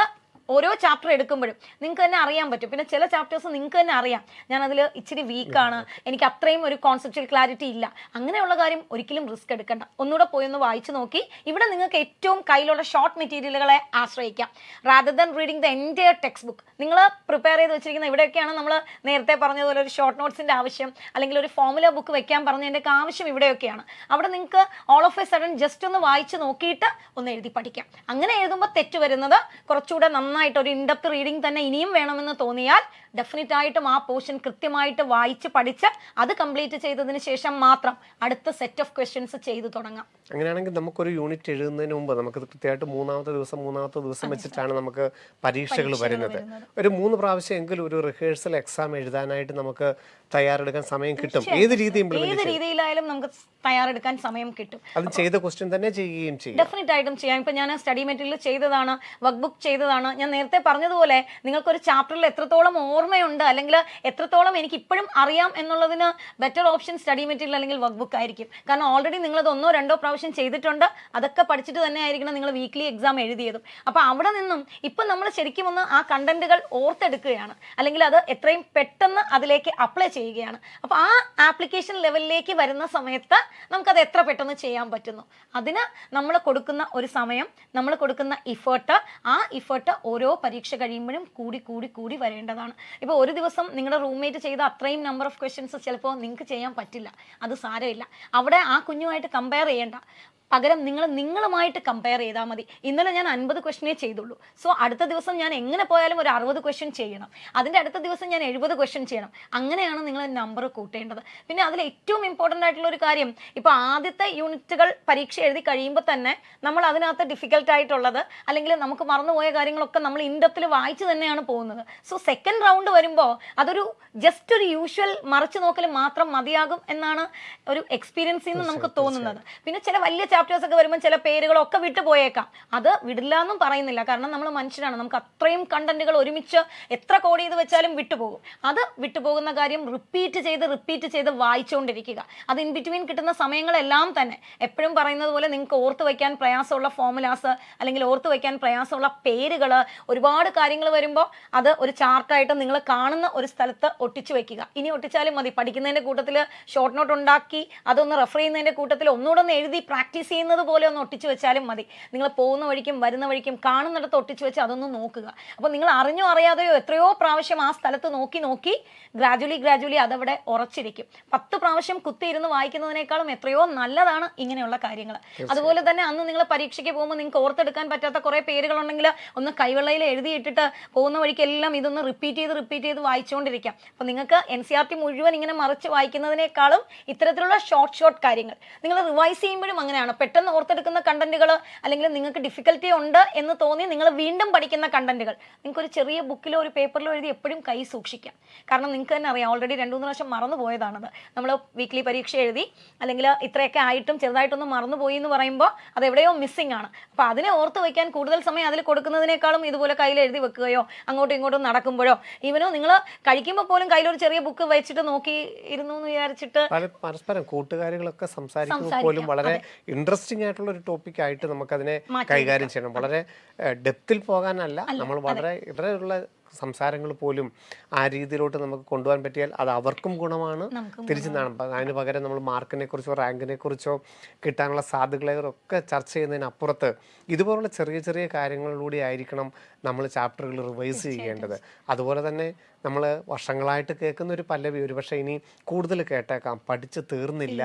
ഓരോ ചാപ്റ്റർ എടുക്കുമ്പോഴും നിങ്ങൾക്ക് തന്നെ അറിയാൻ പറ്റും. പിന്നെ ചില ചാപ്റ്റേഴ്സ് നിങ്ങൾക്ക് തന്നെ അറിയാം ഞാൻ അതിൽ ഇച്ചിരി വീക്കാണ്, എനിക്ക് അത്രയും ഒരു കോൺസെപ്ച്വൽ ക്ലാരിറ്റി ഇല്ല, അങ്ങനെയുള്ള കാര്യം ഒരിക്കലും റിസ്ക് എടുക്കണ്ട. ഒന്നുകൂടെ പോയി ഒന്ന് വായിച്ചു നോക്കി ഇവിടെ നിങ്ങൾക്ക് ഏറ്റവും കയ്യിലുള്ള ഷോർട്ട് മെറ്റീരിയലുകളെ ആശ്രയിക്കാം. Rather than reading the entire textbook. നിങ്ങൾ പ്രിപ്പയർ ചെയ്ത് വെച്ചിരിക്കുന്ന ഇവിടെയൊക്കെയാണ് നമ്മൾ നേരത്തെ പറഞ്ഞതുപോലെ ഒരു ഷോർട്ട് നോട്ട്സിൻ്റെ ആവശ്യം അല്ലെങ്കിൽ ഒരു ഫോർമുല ബുക്ക് വെക്കാൻ പറഞ്ഞതിൻ്റെ ആവശ്യം ഇവിടെയൊക്കെയാണ്. അവിടെ നിങ്ങൾക്ക് all of A sudden just ഒന്ന് വായിച്ച് നോക്കിയിട്ട് ഒന്ന് എഴുതി പഠിക്കാം. അങ്ങനെ എഴുതുമ്പോൾ തെറ്റ് വരുന്നത് കുറച്ചുകൂടെ നന്നായിട്ട് ഒരു ഇൻഡെപ്ത് റീഡിംഗ് തന്നെ ഇനിയും വേണമെന്ന് തോന്നിയാൽ ഡെഫിനറ്റ് ആയിട്ടും ആ പോർഷൻ കൃത്യമായിട്ട് വായിച്ച് പഠിച്ച് അത് കംപ്ലീറ്റ് ചെയ്തതിന് ശേഷം മാത്രം അടുത്ത സെറ്റ് ഓഫ് ക്വസ്റ്റ്യൻസ് ചെയ്തു തുടങ്ങാം. അങ്ങനെയാണെങ്കിൽ നമുക്കൊരു യൂണിറ്റ് എഴുതുന്നതിന് മുമ്പ് നമുക്ക് കൃത്യമായിട്ട് മൂന്നാമത്തെ ദിവസം വെച്ചിട്ടാണ് നമുക്ക് പരീക്ഷകൾ വരുന്നത്. ഒരു 3 പ്രാവശ്യം എങ്കിലും ഒരു റിഹേഴ്സൽ എക്സാം എഴുതാനായിട്ട് നമുക്ക് തയ്യാറെടുക്കാൻ സമയം കിട്ടും. ഏത് രീതിയിലായാലും നമുക്ക് തയ്യാറെടുക്കാൻ സമയം കിട്ടും. അത് ചെയ്ത ക്വസ്റ്റ്യൻ തന്നെ ചെയ്യുകയും ചെയ്യും. ഡെഫിനറ്റ് ആയിട്ടും ചെയ്യാം. ഇപ്പൊ ഞാൻ സ്റ്റഡി മെറ്റീരിയൽ ചെയ്തതാണ്, വർക്ക് ബുക്ക് ചെയ്തതാണ്. ഞാൻ നേരത്തെ പറഞ്ഞതുപോലെ നിങ്ങൾക്കൊരു ചാപ്റ്ററിൽ എത്രത്തോളം ഓർമ്മയുണ്ട് അല്ലെങ്കിൽ എത്രത്തോളം എനിക്ക് ഇപ്പോഴും അറിയാം എന്നുള്ളതിന് ബെറ്റർ ഓപ്ഷൻ സ്റ്റഡി മെറ്റീരിയൽ അല്ലെങ്കിൽ വർക്ക് ബുക്ക് ആയിരിക്കും. കാരണം ഓൾറെഡി നിങ്ങളത് 1-2 പ്രാവശ്യം ചെയ്തിട്ടുണ്ട്, അതൊക്കെ പഠിച്ചിട്ട് തന്നെ ആയിരിക്കണം നിങ്ങൾ വീക്ക്ലി എക്സാം എഴുതിയതും. അപ്പോൾ അവിടെ നിന്നും ഇപ്പം നമ്മൾ ശരിക്കും ഒന്ന് ആ കണ്ടന്റുകൾ ഓർത്തെടുക്കുകയാണ് അല്ലെങ്കിൽ അത് എത്രയും പെട്ടെന്ന് അതിലേക്ക് അപ്ലൈ ചെയ്യുകയാണ്. അപ്പോൾ ആ ആപ്ലിക്കേഷൻ ലെവലിലേക്ക് വരുന്ന സമയത്ത് നമുക്കത് എത്ര പെട്ടെന്ന് ചെയ്യാൻ പറ്റുന്നു, അതിന് നമ്മൾ കൊടുക്കുന്ന ഒരു സമയം, നമ്മൾ കൊടുക്കുന്ന ഇഫേർട്ട്, ആ ഇഫേർട്ട് ഓരോ പരീക്ഷ കഴിയുമ്പോഴും കൂടി വരേണ്ടതാണ്. ഇപ്പോൾ ഒരു ദിവസം നിങ്ങളുടെ റൂംമേറ്റ് ചെയ്ത അത്രയും നമ്പർ ഓഫ് ക്വസ്റ്റ്യൻസ് ചിലപ്പോൾ നിങ്ങൾക്ക് ചെയ്യാൻ പറ്റില്ല, അത് സാരമില്ല. അവിടെ ആ കുഞ്ഞുമായിട്ട് കമ്പയർ ചെയ്യേണ്ട, പകരം നിങ്ങളുമായിട്ട് കമ്പയർ ചെയ്താൽ മതി. ഇന്നലെ ഞാൻ 50 ക്വസ്റ്റ്യനേ ചെയ്തുള്ളൂ, സോ അടുത്ത ദിവസം ഞാൻ എങ്ങനെ പോയാലും ഒരു 60 ക്വസ്റ്റ്യൻ ചെയ്യണം, അതിൻ്റെ അടുത്ത ദിവസം ഞാൻ 70 ക്വസ്റ്റ്യൻ ചെയ്യണം. അങ്ങനെയാണ് നിങ്ങൾ നമ്പർ കൂട്ടേണ്ടത്. പിന്നെ അതിൽ ഏറ്റവും ഇമ്പോർട്ടൻ്റ് ആയിട്ടുള്ള ഒരു കാര്യം, ഇപ്പോൾ ആദ്യത്തെ യൂണിറ്റുകൾ പരീക്ഷ എഴുതി കഴിയുമ്പോൾ തന്നെ നമ്മൾ അതിനകത്ത് ഡിഫിക്കൽട്ട് ആയിട്ടുള്ളത് അല്ലെങ്കിൽ നമുക്ക് മറന്നുപോയ കാര്യങ്ങളൊക്കെ നമ്മൾ ഇൻഡെപ്തിൽ വായിച്ച് തന്നെയാണ് പോകുന്നത്. സോ സെക്കൻഡ് റൗണ്ട് വരുമ്പോൾ അതൊരു ജസ്റ്റ് ഒരു യൂഷ്വൽ മറിച്ച് നോക്കൽ മാത്രം മതിയാകും എന്നാണ് ഒരു എക്സ്പീരിയൻസിൽ നിന്ന് നമുക്ക് തോന്നുന്നത്. പിന്നെ ചില വലിയ ചാപ്റ്റേഴ്സ് ഒക്കെ വരുമ്പോൾ ചില പേരുകളൊക്കെ വിട്ടുപോയേക്കാം. അത് വിടില്ല എന്നും പറയുന്നില്ല, കാരണം നമ്മൾ മനുഷ്യരാണ്, നമുക്ക് അത്രയും കണ്ടന്റുകൾ ഒരുമിച്ച് എത്ര കോഡ് ചെയ്ത് വെച്ചാലും വിട്ടുപോകും. അത് വിട്ടുപോകുന്ന കാര്യം റിപ്പീറ്റ് ചെയ്ത് വായിച്ചുകൊണ്ടിരിക്കുക. അത് ഇൻ ബിറ്റ്വീൻ കിട്ടുന്ന സമയങ്ങളെല്ലാം തന്നെ എപ്പോഴും പറയുന്നത് പോലെ നിങ്ങൾക്ക് ഓർത്ത് വയ്ക്കാൻ പ്രയാസമുള്ള ഫോമുലാസ് അല്ലെങ്കിൽ ഓർത്ത് വയ്ക്കാൻ പ്രയാസമുള്ള പേരുകൾ, ഒരുപാട് കാര്യങ്ങൾ വരുമ്പോൾ അത് ഒരു ചാർട്ടായിട്ട് നിങ്ങൾ കാണുന്ന ഒരു സ്ഥലത്ത് ഒട്ടിച്ചു വെക്കുക. ഇനി ഒട്ടിച്ചാലും മതി, പഠിക്കുന്നതിൻ്റെ കൂട്ടത്തിൽ ഷോർട്ട് നോട്ട് ഉണ്ടാക്കി അതൊന്ന് റെഫർ ചെയ്യുന്നതിൻ്റെ കൂട്ടത്തിൽ ഒന്നുകൂടെ ഒന്ന് എഴുതി പ്രാക്ടീസ് ചെയ്യുന്നത് പോലെ ഒന്ന് ഒട്ടിച്ചു വെച്ചാലും മതി. നിങ്ങൾ പോകുന്ന വഴിക്കും വരുന്ന വഴിക്കും കാണുന്നിടത്ത് ഒട്ടിച്ചു വെച്ച് അതൊന്ന് നോക്കുക. അപ്പോൾ നിങ്ങൾ അറിഞ്ഞോ അറിയാതെയോ എത്രയോ പ്രാവശ്യം ആ സ്ഥലത്ത് നോക്കി ഗ്രാജുവലി അതവിടെ ഉറച്ചിരിക്കും. 10 പ്രാവശ്യം കുത്തിയിരുന്ന് വായിക്കുന്നതിനേക്കാളും എത്രയോ നല്ലതാണ് ഇങ്ങനെയുള്ള കാര്യങ്ങൾ. അതുപോലെ തന്നെ അന്ന് നിങ്ങൾ പരീക്ഷയ്ക്ക് പോകുമ്പോൾ നിങ്ങൾക്ക് ഓർത്തെടുക്കാൻ പറ്റാത്ത കുറേ പേരുകളുണ്ടെങ്കിൽ ഒന്ന് കൈവെള്ളയിൽ എഴുതിയിട്ടിട്ട് പോകുന്ന വഴിക്കെല്ലാം ഇതൊന്ന് റിപ്പീറ്റ് ചെയ്ത് വായിച്ചുകൊണ്ടിരിക്കാം. അപ്പോൾ നിങ്ങൾക്ക് NCERT മുഴുവൻ ഇങ്ങനെ മറിച്ച് വായിക്കുന്നതിനേക്കാളും ഇത്തരത്തിലുള്ള ഷോർട്ട് കാര്യങ്ങൾ നിങ്ങൾ റിവൈസ് ചെയ്യുമ്പോഴും അങ്ങനെയാണ്. പെട്ടെന്ന് ഓർത്തെടുക്കുന്ന കണ്ടന്റുകൾ അല്ലെങ്കിൽ നിങ്ങൾക്ക് ഡിഫിക്കൽറ്റി ഉണ്ട് എന്ന് തോന്നി നിങ്ങൾ വീണ്ടും പഠിക്കുന്ന കണ്ടന്റുകൾ നിങ്ങൾക്ക് ഒരു ചെറിയ ബുക്കിലോ ഒരു പേപ്പറിലോ എഴുതി എപ്പോഴും കൈ സൂക്ഷിക്കാം. കാരണം നിങ്ങൾക്ക് തന്നെ അറിയാം, ഓൾറെഡി 2-3 പ്രാവശ്യം മറന്നു പോയതാണത്. നമ്മൾ വീക്ക്ലി പരീക്ഷ എഴുതി അല്ലെങ്കിൽ ഇത്രയൊക്കെ ആയിട്ടും ചെറുതായിട്ടൊന്ന് മറന്നുപോയി എന്ന് പറയുമ്പോൾ അത് എവിടെയോ മിസ്സിംഗ് ആണ്. അപ്പോൾ അതിനെ ഓർത്ത് വയ്ക്കാൻ കൂടുതൽ സമയം അതിൽ കൊടുക്കുന്നതിനേക്കാളും ഇതുപോലെ കയ്യിൽ എഴുതി വെക്കുകയോ അങ്ങോട്ടും ഇങ്ങോട്ടും നടക്കുമ്പോഴോ ഈവനോ നിങ്ങൾ കഴിക്കുമ്പോൾ പോലും കയ്യിലൊരു ചെറിയ ബുക്ക് വെച്ചിട്ട് നോക്കി ഇരുന്നു എന്ന് വിചാരിച്ചിട്ട് പരസ്പരം കൂട്ടുകാരികളൊക്കെ സംസാരിക്കുമ്പോൾ പോലും വളരെ ഇൻട്രസ്റ്റിംഗ് ആയിട്ടുള്ള ഒരു ടോപ്പിക് ആയിട്ട് നമുക്കതിനെ കൈകാര്യം ചെയ്യണം. വളരെ ഡെപ്തിൽ പോകാനല്ല, നമ്മൾ വളരെ ഇവിടെയുള്ള സംസാരങ്ങൾ പോലും ആ രീതിയിലോട്ട് നമുക്ക് കൊണ്ടുപോകാൻ പറ്റിയാൽ അത് അവർക്കും ഗുണമാണ്, തിരിച്ചു അതിന് പകരം നമ്മൾ മാർക്കിനെ കുറിച്ചോ റാങ്കിനെ കുറിച്ചോ കിട്ടാനുള്ള സാധ്യതകളൊക്കെ ചർച്ച ചെയ്യുന്നതിനപ്പുറത്ത് ഇതുപോലുള്ള ചെറിയ കാര്യങ്ങളിലൂടെ ആയിരിക്കണം നമ്മൾ ചാപ്റ്ററുകൾ റിവൈസ് ചെയ്യേണ്ടത്. അതുപോലെ തന്നെ നമ്മൾ വർഷങ്ങളായിട്ട് കേൾക്കുന്ന ഒരു പല്ലവി ഒരുപക്ഷെ ഇനി കൂടുതൽ കേട്ടേക്കാം, പഠിച്ച് തീർന്നില്ല,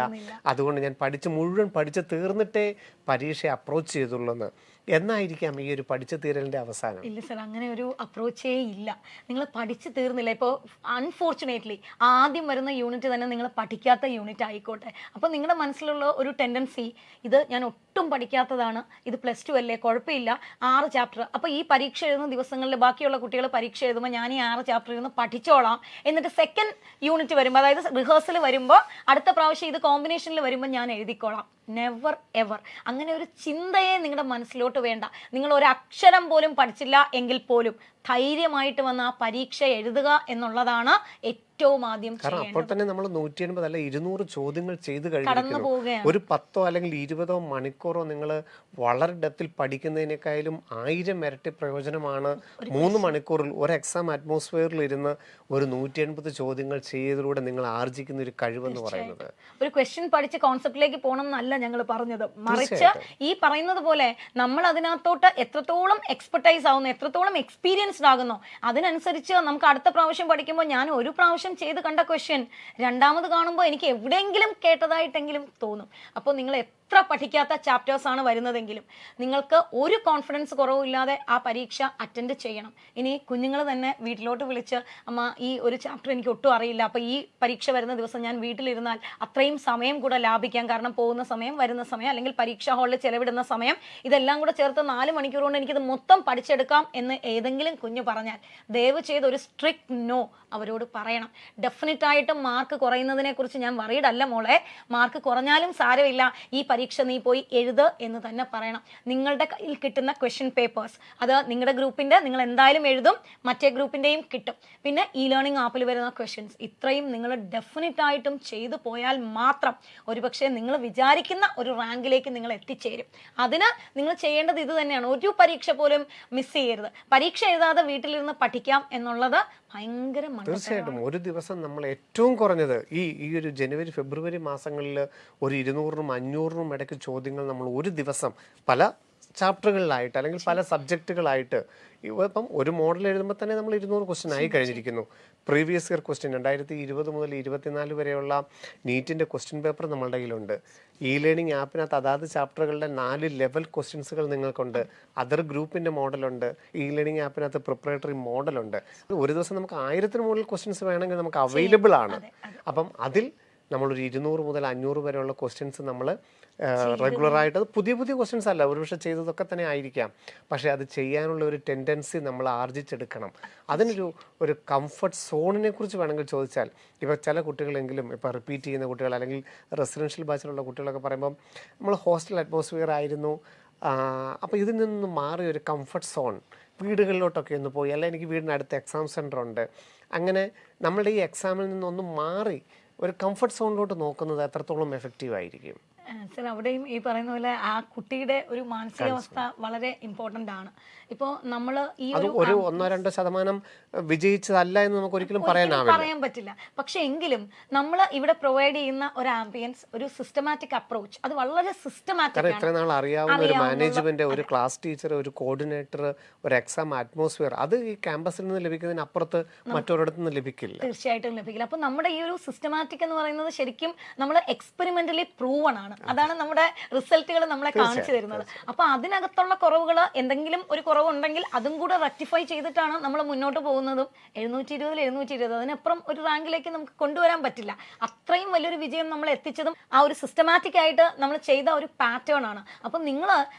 അതുകൊണ്ട് ഞാൻ മുഴുവൻ പഠിച്ച് തീർന്നിട്ടേ പരീക്ഷ അപ്രോച്ച് ചെയ്തുള്ളൂ എന്നായിരിക്കാം ഈ ഒരു പഠിച്ചു തീരലിന്റെ അവസാനം. ഇല്ല സർ, അങ്ങനെ ഒരു അപ്രോച്ചേ ഇല്ല. നിങ്ങൾ പഠിച്ചു തീർന്നില്ല, ഇപ്പോൾ അൺഫോർച്ചുനേറ്റ്ലി ആദ്യം വരുന്ന യൂണിറ്റ് തന്നെ നിങ്ങൾ പഠിക്കാത്ത യൂണിറ്റ് ആയിക്കോട്ടെ, അപ്പോൾ നിങ്ങളുടെ മനസ്സിലുള്ള ഒരു ടെൻഡൻസി ഇത് ഞാൻ ഒട്ടും പഠിക്കാത്തതാണ്, ഇത് +2 അല്ലേ, കുഴപ്പമില്ല, 6 ചാപ്റ്റർ, അപ്പോൾ ഈ പരീക്ഷ എഴുതുന്ന ദിവസങ്ങളിൽ ബാക്കിയുള്ള കുട്ടികൾ പരീക്ഷ എഴുതുമ്പോൾ ഞാൻ ഈ 6 ചാപ്റ്റർ ഇരുന്ന് പഠിച്ചോളാം, എന്നിട്ട് സെക്കൻഡ് യൂണിറ്റ് വരുമ്പോൾ അതായത് റിഹേഴ്സൽ വരുമ്പോൾ അടുത്ത പ്രാവശ്യം ഇത് കോമ്പിനേഷനിൽ വരുമ്പോൾ ഞാൻ എഴുതിക്കോളാം. നെവർ എവർ അങ്ങനെ ഒരു ചിന്തയെ നിങ്ങളുടെ മനസ്സിലോട്ട് വേണ്ട. നിങ്ങൾ ഒരു അക്ഷരം പോലും പഠിച്ചില്ല എങ്കിൽ പോലും ധൈര്യമായിട്ട് വന്ന് ആ പരീക്ഷ എഴുതുക എന്നുള്ളതാണ് ഏറ്റവും ആദ്യം കാരണം അപ്പോൾ തന്നെ നമ്മൾ 180 അല്ല 200 ചോദ്യങ്ങൾ ചെയ്ത് കഴിഞ്ഞിരിക്കുന്നു. ഒരു 10 അല്ലെങ്കിൽ 20 മണിക്കൂറോ നിങ്ങൾ വളരെ ഡെപ്തിൽ പഠിക്കുന്നതിനേക്കാളും 1000 ഇരട്ടി പ്രയോജനമാണ് 3 മണിക്കൂറിൽ ഒരു എക്സാം അറ്റ്മോസ്ഫിയറിൽ ഇരുന്ന് ഒരു 180 ചോദ്യങ്ങൾ ചെയ്തതിലൂടെ നിങ്ങൾ ആർജിക്കുന്ന ഒരു കഴിവെന്ന് പറയുന്നത്. ഒരു ക്വസ്റ്റ്യൻ പഠിച്ച് കോൺസെപ്റ്റിലേക്ക് പോകണം എന്നല്ല ഞങ്ങൾ പറഞ്ഞത്, മറിച്ച് ഈ പറയുന്നത് പോലെ നമ്മൾ അതിനകത്തോട്ട് എത്രത്തോളം എക്സ്പെർട്ടൈസ് ആവുന്നു, എത്രത്തോളം എക്സ്പീരിയൻസ്ഡ് ആകുന്നു, അതിനനുസരിച്ച് നമുക്ക് അടുത്ത പ്രാവശ്യം പഠിക്കുമ്പോൾ ഞാൻ ഒരു പ്രാവശ്യം ചെയ്ത് കണ്ട ക്വസ്റ്റ്യൻ രണ്ടാമത് കാണുമ്പോൾ എനിക്ക് എവിടെയെങ്കിലും കേട്ടതായിട്ടെങ്കിലും തോന്നും. അപ്പോൾ നിങ്ങൾ എത്ര പഠിക്കാത്ത ചാപ്റ്റേഴ്സ് ആണ് വരുന്നതെങ്കിലും നിങ്ങൾക്ക് ഒരു കോൺഫിഡൻസ് കുറവില്ലാതെ ആ പരീക്ഷ അറ്റൻഡ് ചെയ്യണം. ഇനി കുഞ്ഞുങ്ങൾ തന്നെ വീട്ടിലോട്ട് വിളിച്ച് അമ്മ ഈ ഒരു ചാപ്റ്റർ എനിക്ക് ഒട്ടും അറിയില്ല, അപ്പോൾ ഈ പരീക്ഷ വരുന്ന ദിവസം ഞാൻ വീട്ടിലിരുന്നാൽ അത്രയും സമയം കൂടെ ലാഭിക്കാം, കാരണം പോകുന്ന സമയം വരുന്ന സമയം അല്ലെങ്കിൽ പരീക്ഷാ ഹാളിൽ ചെലവിടുന്ന സമയം ഇതെല്ലാം കൂടെ ചേർത്ത് 4 മണിക്കൂർ കൊണ്ട് എനിക്കിത് മൊത്തം പഠിച്ചെടുക്കാം എന്ന് ഏതെങ്കിലും കുഞ്ഞ് പറഞ്ഞാൽ ദയവ് ചെയ്ത് ഒരു സ്ട്രിക്റ്റ് നോ അവരോട് പറയണം. ഡെഫിനറ്റ് ആയിട്ടും മാർക്ക് കുറയുന്നതിനെ കുറിച്ച് ഞാൻ വറീഡ് അല്ല മോളെ, മാർക്ക് കുറഞ്ഞാലും സാരമില്ല, ഈ പരീക്ഷ നീ പോയി എഴുത് എന്ന് തന്നെ പറയണം. നിങ്ങളുടെ കയ്യിൽ കിട്ടുന്ന ക്വസ്റ്റ്യൻ പേപ്പേഴ്സ് അത് നിങ്ങളുടെ ഗ്രൂപ്പിൻ്റെ നിങ്ങൾ എന്തായാലും എഴുതും, മറ്റേ ഗ്രൂപ്പിൻ്റെയും കിട്ടും. പിന്നെ ലേണിംഗ് ആപ്പിൽ വരുന്ന ക്വസ്റ്റ്യൻസ് ഇത്രയും നിങ്ങൾ ഡെഫിനറ്റ് ആയിട്ടും ചെയ്തു പോയാൽ മാത്രം ഒരുപക്ഷെ നിങ്ങൾ വിചാരിക്കുന്ന ഒരു റാങ്കിലേക്ക് നിങ്ങൾ എത്തിച്ചേരും. അതിന് നിങ്ങൾ ചെയ്യേണ്ടത് ഇത് തന്നെയാണ്, ഒരു പരീക്ഷ പോലും മിസ് ചെയ്യരുത്. പരീക്ഷ എഴുതാതെ വീട്ടിലിരുന്ന് പഠിക്കാം എന്നുള്ളത് ഭയങ്കര തീർച്ചയായിട്ടും. ഒരു ദിവസം നമ്മൾ ഏറ്റവും കുറഞ്ഞത് ഈ ഒരു ജനുവരി ഫെബ്രുവരി മാസങ്ങളിൽ ഒരു 200-നും 500-നും ഇടയ്ക്ക് ചോദ്യങ്ങൾ നമ്മൾ ഒരു ദിവസം പല ചാപ്റ്ററുകളിലായിട്ട് അല്ലെങ്കിൽ പല സബ്ജക്റ്റുകളായിട്ട് ഇപ്പം ഒരു മോഡൽ എഴുതുമ്പോൾ തന്നെ നമ്മൾ 200 ക്വസ്റ്റ്യൻ ആയി കഴിഞ്ഞിരിക്കുന്നു. പ്രീവിയസ് ഇയർ ക്വസ്റ്റ്യൻ 2020 മുതൽ 2024 വരെയുള്ള നീറ്റിൻ്റെ ക്വസ്റ്റ്യൻ പേപ്പർ നമ്മളുടെ കയ്യിലുണ്ട്. ലേണിംഗ് ആപ്പിനകത്ത് അതാത് ചാപ്റ്ററുകളുടെ 4 ലെവൽ ക്വസ്റ്റ്യൻസുകൾ നിങ്ങൾക്കുണ്ട്. അതർ ഗ്രൂപ്പിൻ്റെ മോഡലുണ്ട്. Learning ആപ്പിനകത്ത് preparatory മോഡലുണ്ട്. ഒരു ദിവസം നമുക്ക് 1000-ന് മുകളിൽ ക്വസ്റ്റ്യൻസ് വേണമെങ്കിൽ നമുക്ക് അവൈലബിൾ ആണ്. അപ്പം അതിൽ നമ്മളൊരു 200 മുതൽ 500 വരെയുള്ള ക്വസ്റ്റ്യൻസ് നമ്മൾ റെഗുലറായിട്ട്, അത് പുതിയ പുതിയ ക്വസ്റ്റ്യൻസ് അല്ല, ഒരുപക്ഷെ ചെയ്തതൊക്കെ തന്നെ ആയിരിക്കാം, പക്ഷേ അത് ചെയ്യാനുള്ള ഒരു ടെൻഡൻസി നമ്മൾ ആർജിച്ചെടുക്കണം. ഒരു കംഫർട്ട് സോണിനെ കുറിച്ച് വേണമെങ്കിൽ ചോദിച്ചാൽ, ഇപ്പോൾ ചില കുട്ടികളെങ്കിലും ഇപ്പോൾ റിപ്പീറ്റ് ചെയ്യുന്ന കുട്ടികൾ അല്ലെങ്കിൽ റെസിഡൻഷ്യൽ ബാച്ചിലുള്ള കുട്ടികളൊക്കെ പറയുമ്പം നമ്മൾ ഹോസ്റ്റൽ അറ്റ്മോസ്ഫിയർ ആയിരുന്നു, അപ്പോൾ ഇതിൽ നിന്ന് മാറി ഒരു കംഫർട്ട് സോൺ വീടുകളിലോട്ടൊക്കെ ഒന്ന് പോയി, അല്ലെങ്കിൽ എനിക്ക് വീടിനടുത്ത് എക്സാം സെൻറ്റർ ഉണ്ട്, അങ്ങനെ നമ്മളുടെ ഈ എക്സാമിൽ നിന്നൊന്ന് മാറി ഒരു കംഫർട്ട് സോണിലോട്ട് നോക്കുന്നത് എത്രത്തോളം എഫക്റ്റീവ് ആയിരിക്കും? സർ, അവിടെയും ഈ പറയുന്ന പോലെ ആ കുട്ടിയുടെ ഒരു മാനസികാവസ്ഥ വളരെ ഇമ്പോർട്ടൻ്റ് ആണ്. ഇപ്പോൾ നമ്മൾ ഈ അത് ഒരു 1-2 ശതമാനം വിജയിച്ചതല്ല എന്ന് നമുക്ക് ഒരിക്കലും പറയാൻ പറ്റില്ല. പക്ഷെ എങ്കിലും നമ്മൾ ഇവിടെ പ്രൊവൈഡ് ചെയ്യുന്ന ഒരു ആംബിയൻസ്, ഒരു സിസ്റ്റമാറ്റിക് അപ്രോച്ച്, അത് വളരെ സിസ്റ്റമാറ്റിക്. ഇത്ര നാൾ അറിയാവുന്ന ഒരു മാനേജ്മെന്റ്, ഒരു ക്ലാസ് ടീച്ചർ, ഒരു കോർഡിനേറ്റർ, ഒരു എക്സാം അറ്റ്മോസ്ഫിയർ, അത് ഈ ക്യാമ്പസിൽ നിന്ന് ലഭിക്കുന്നതിന് അപ്പുറത്ത് മറ്റൊരിടത്തു നിന്ന് ലഭിക്കില്ല. തീർച്ചയായിട്ടും ലഭിക്കില്ല. അപ്പൊ നമ്മുടെ ഈ ഒരു സിസ്റ്റമാറ്റിക് എന്ന് പറയുന്നത് ശരിക്കും നമ്മൾ എക്സ്പെരിമെന്റലി പ്രൂവൺ ആണ്. അതാണ് നമ്മുടെ റിസൾട്ടുകൾ നമ്മളെ കാണിച്ചു തരുന്നത്. അപ്പൊ അതിനകത്തുള്ള കുറവുകൾ, എന്തെങ്കിലും ഒരു കുറവുണ്ടെങ്കിൽ അതും കൂടെ റെക്ടിഫൈ ചെയ്തിട്ടാണ് നമ്മൾ മുന്നോട്ട് പോകുന്നതും. 720 അതിനപ്പുറം ഒരു റാങ്കിലേക്ക് നമുക്ക് കൊണ്ടുവരാൻ പറ്റില്ല. അത്രയും വലിയൊരു വിജയം നമ്മൾ എത്തിച്ചതും ആ ഒരു സിസ്റ്റമാറ്റിക് ആയിട്ട് നമ്മൾ ചെയ്ത ഒരു പാറ്റേൺ ആണ്. അപ്പം നിങ്ങൾ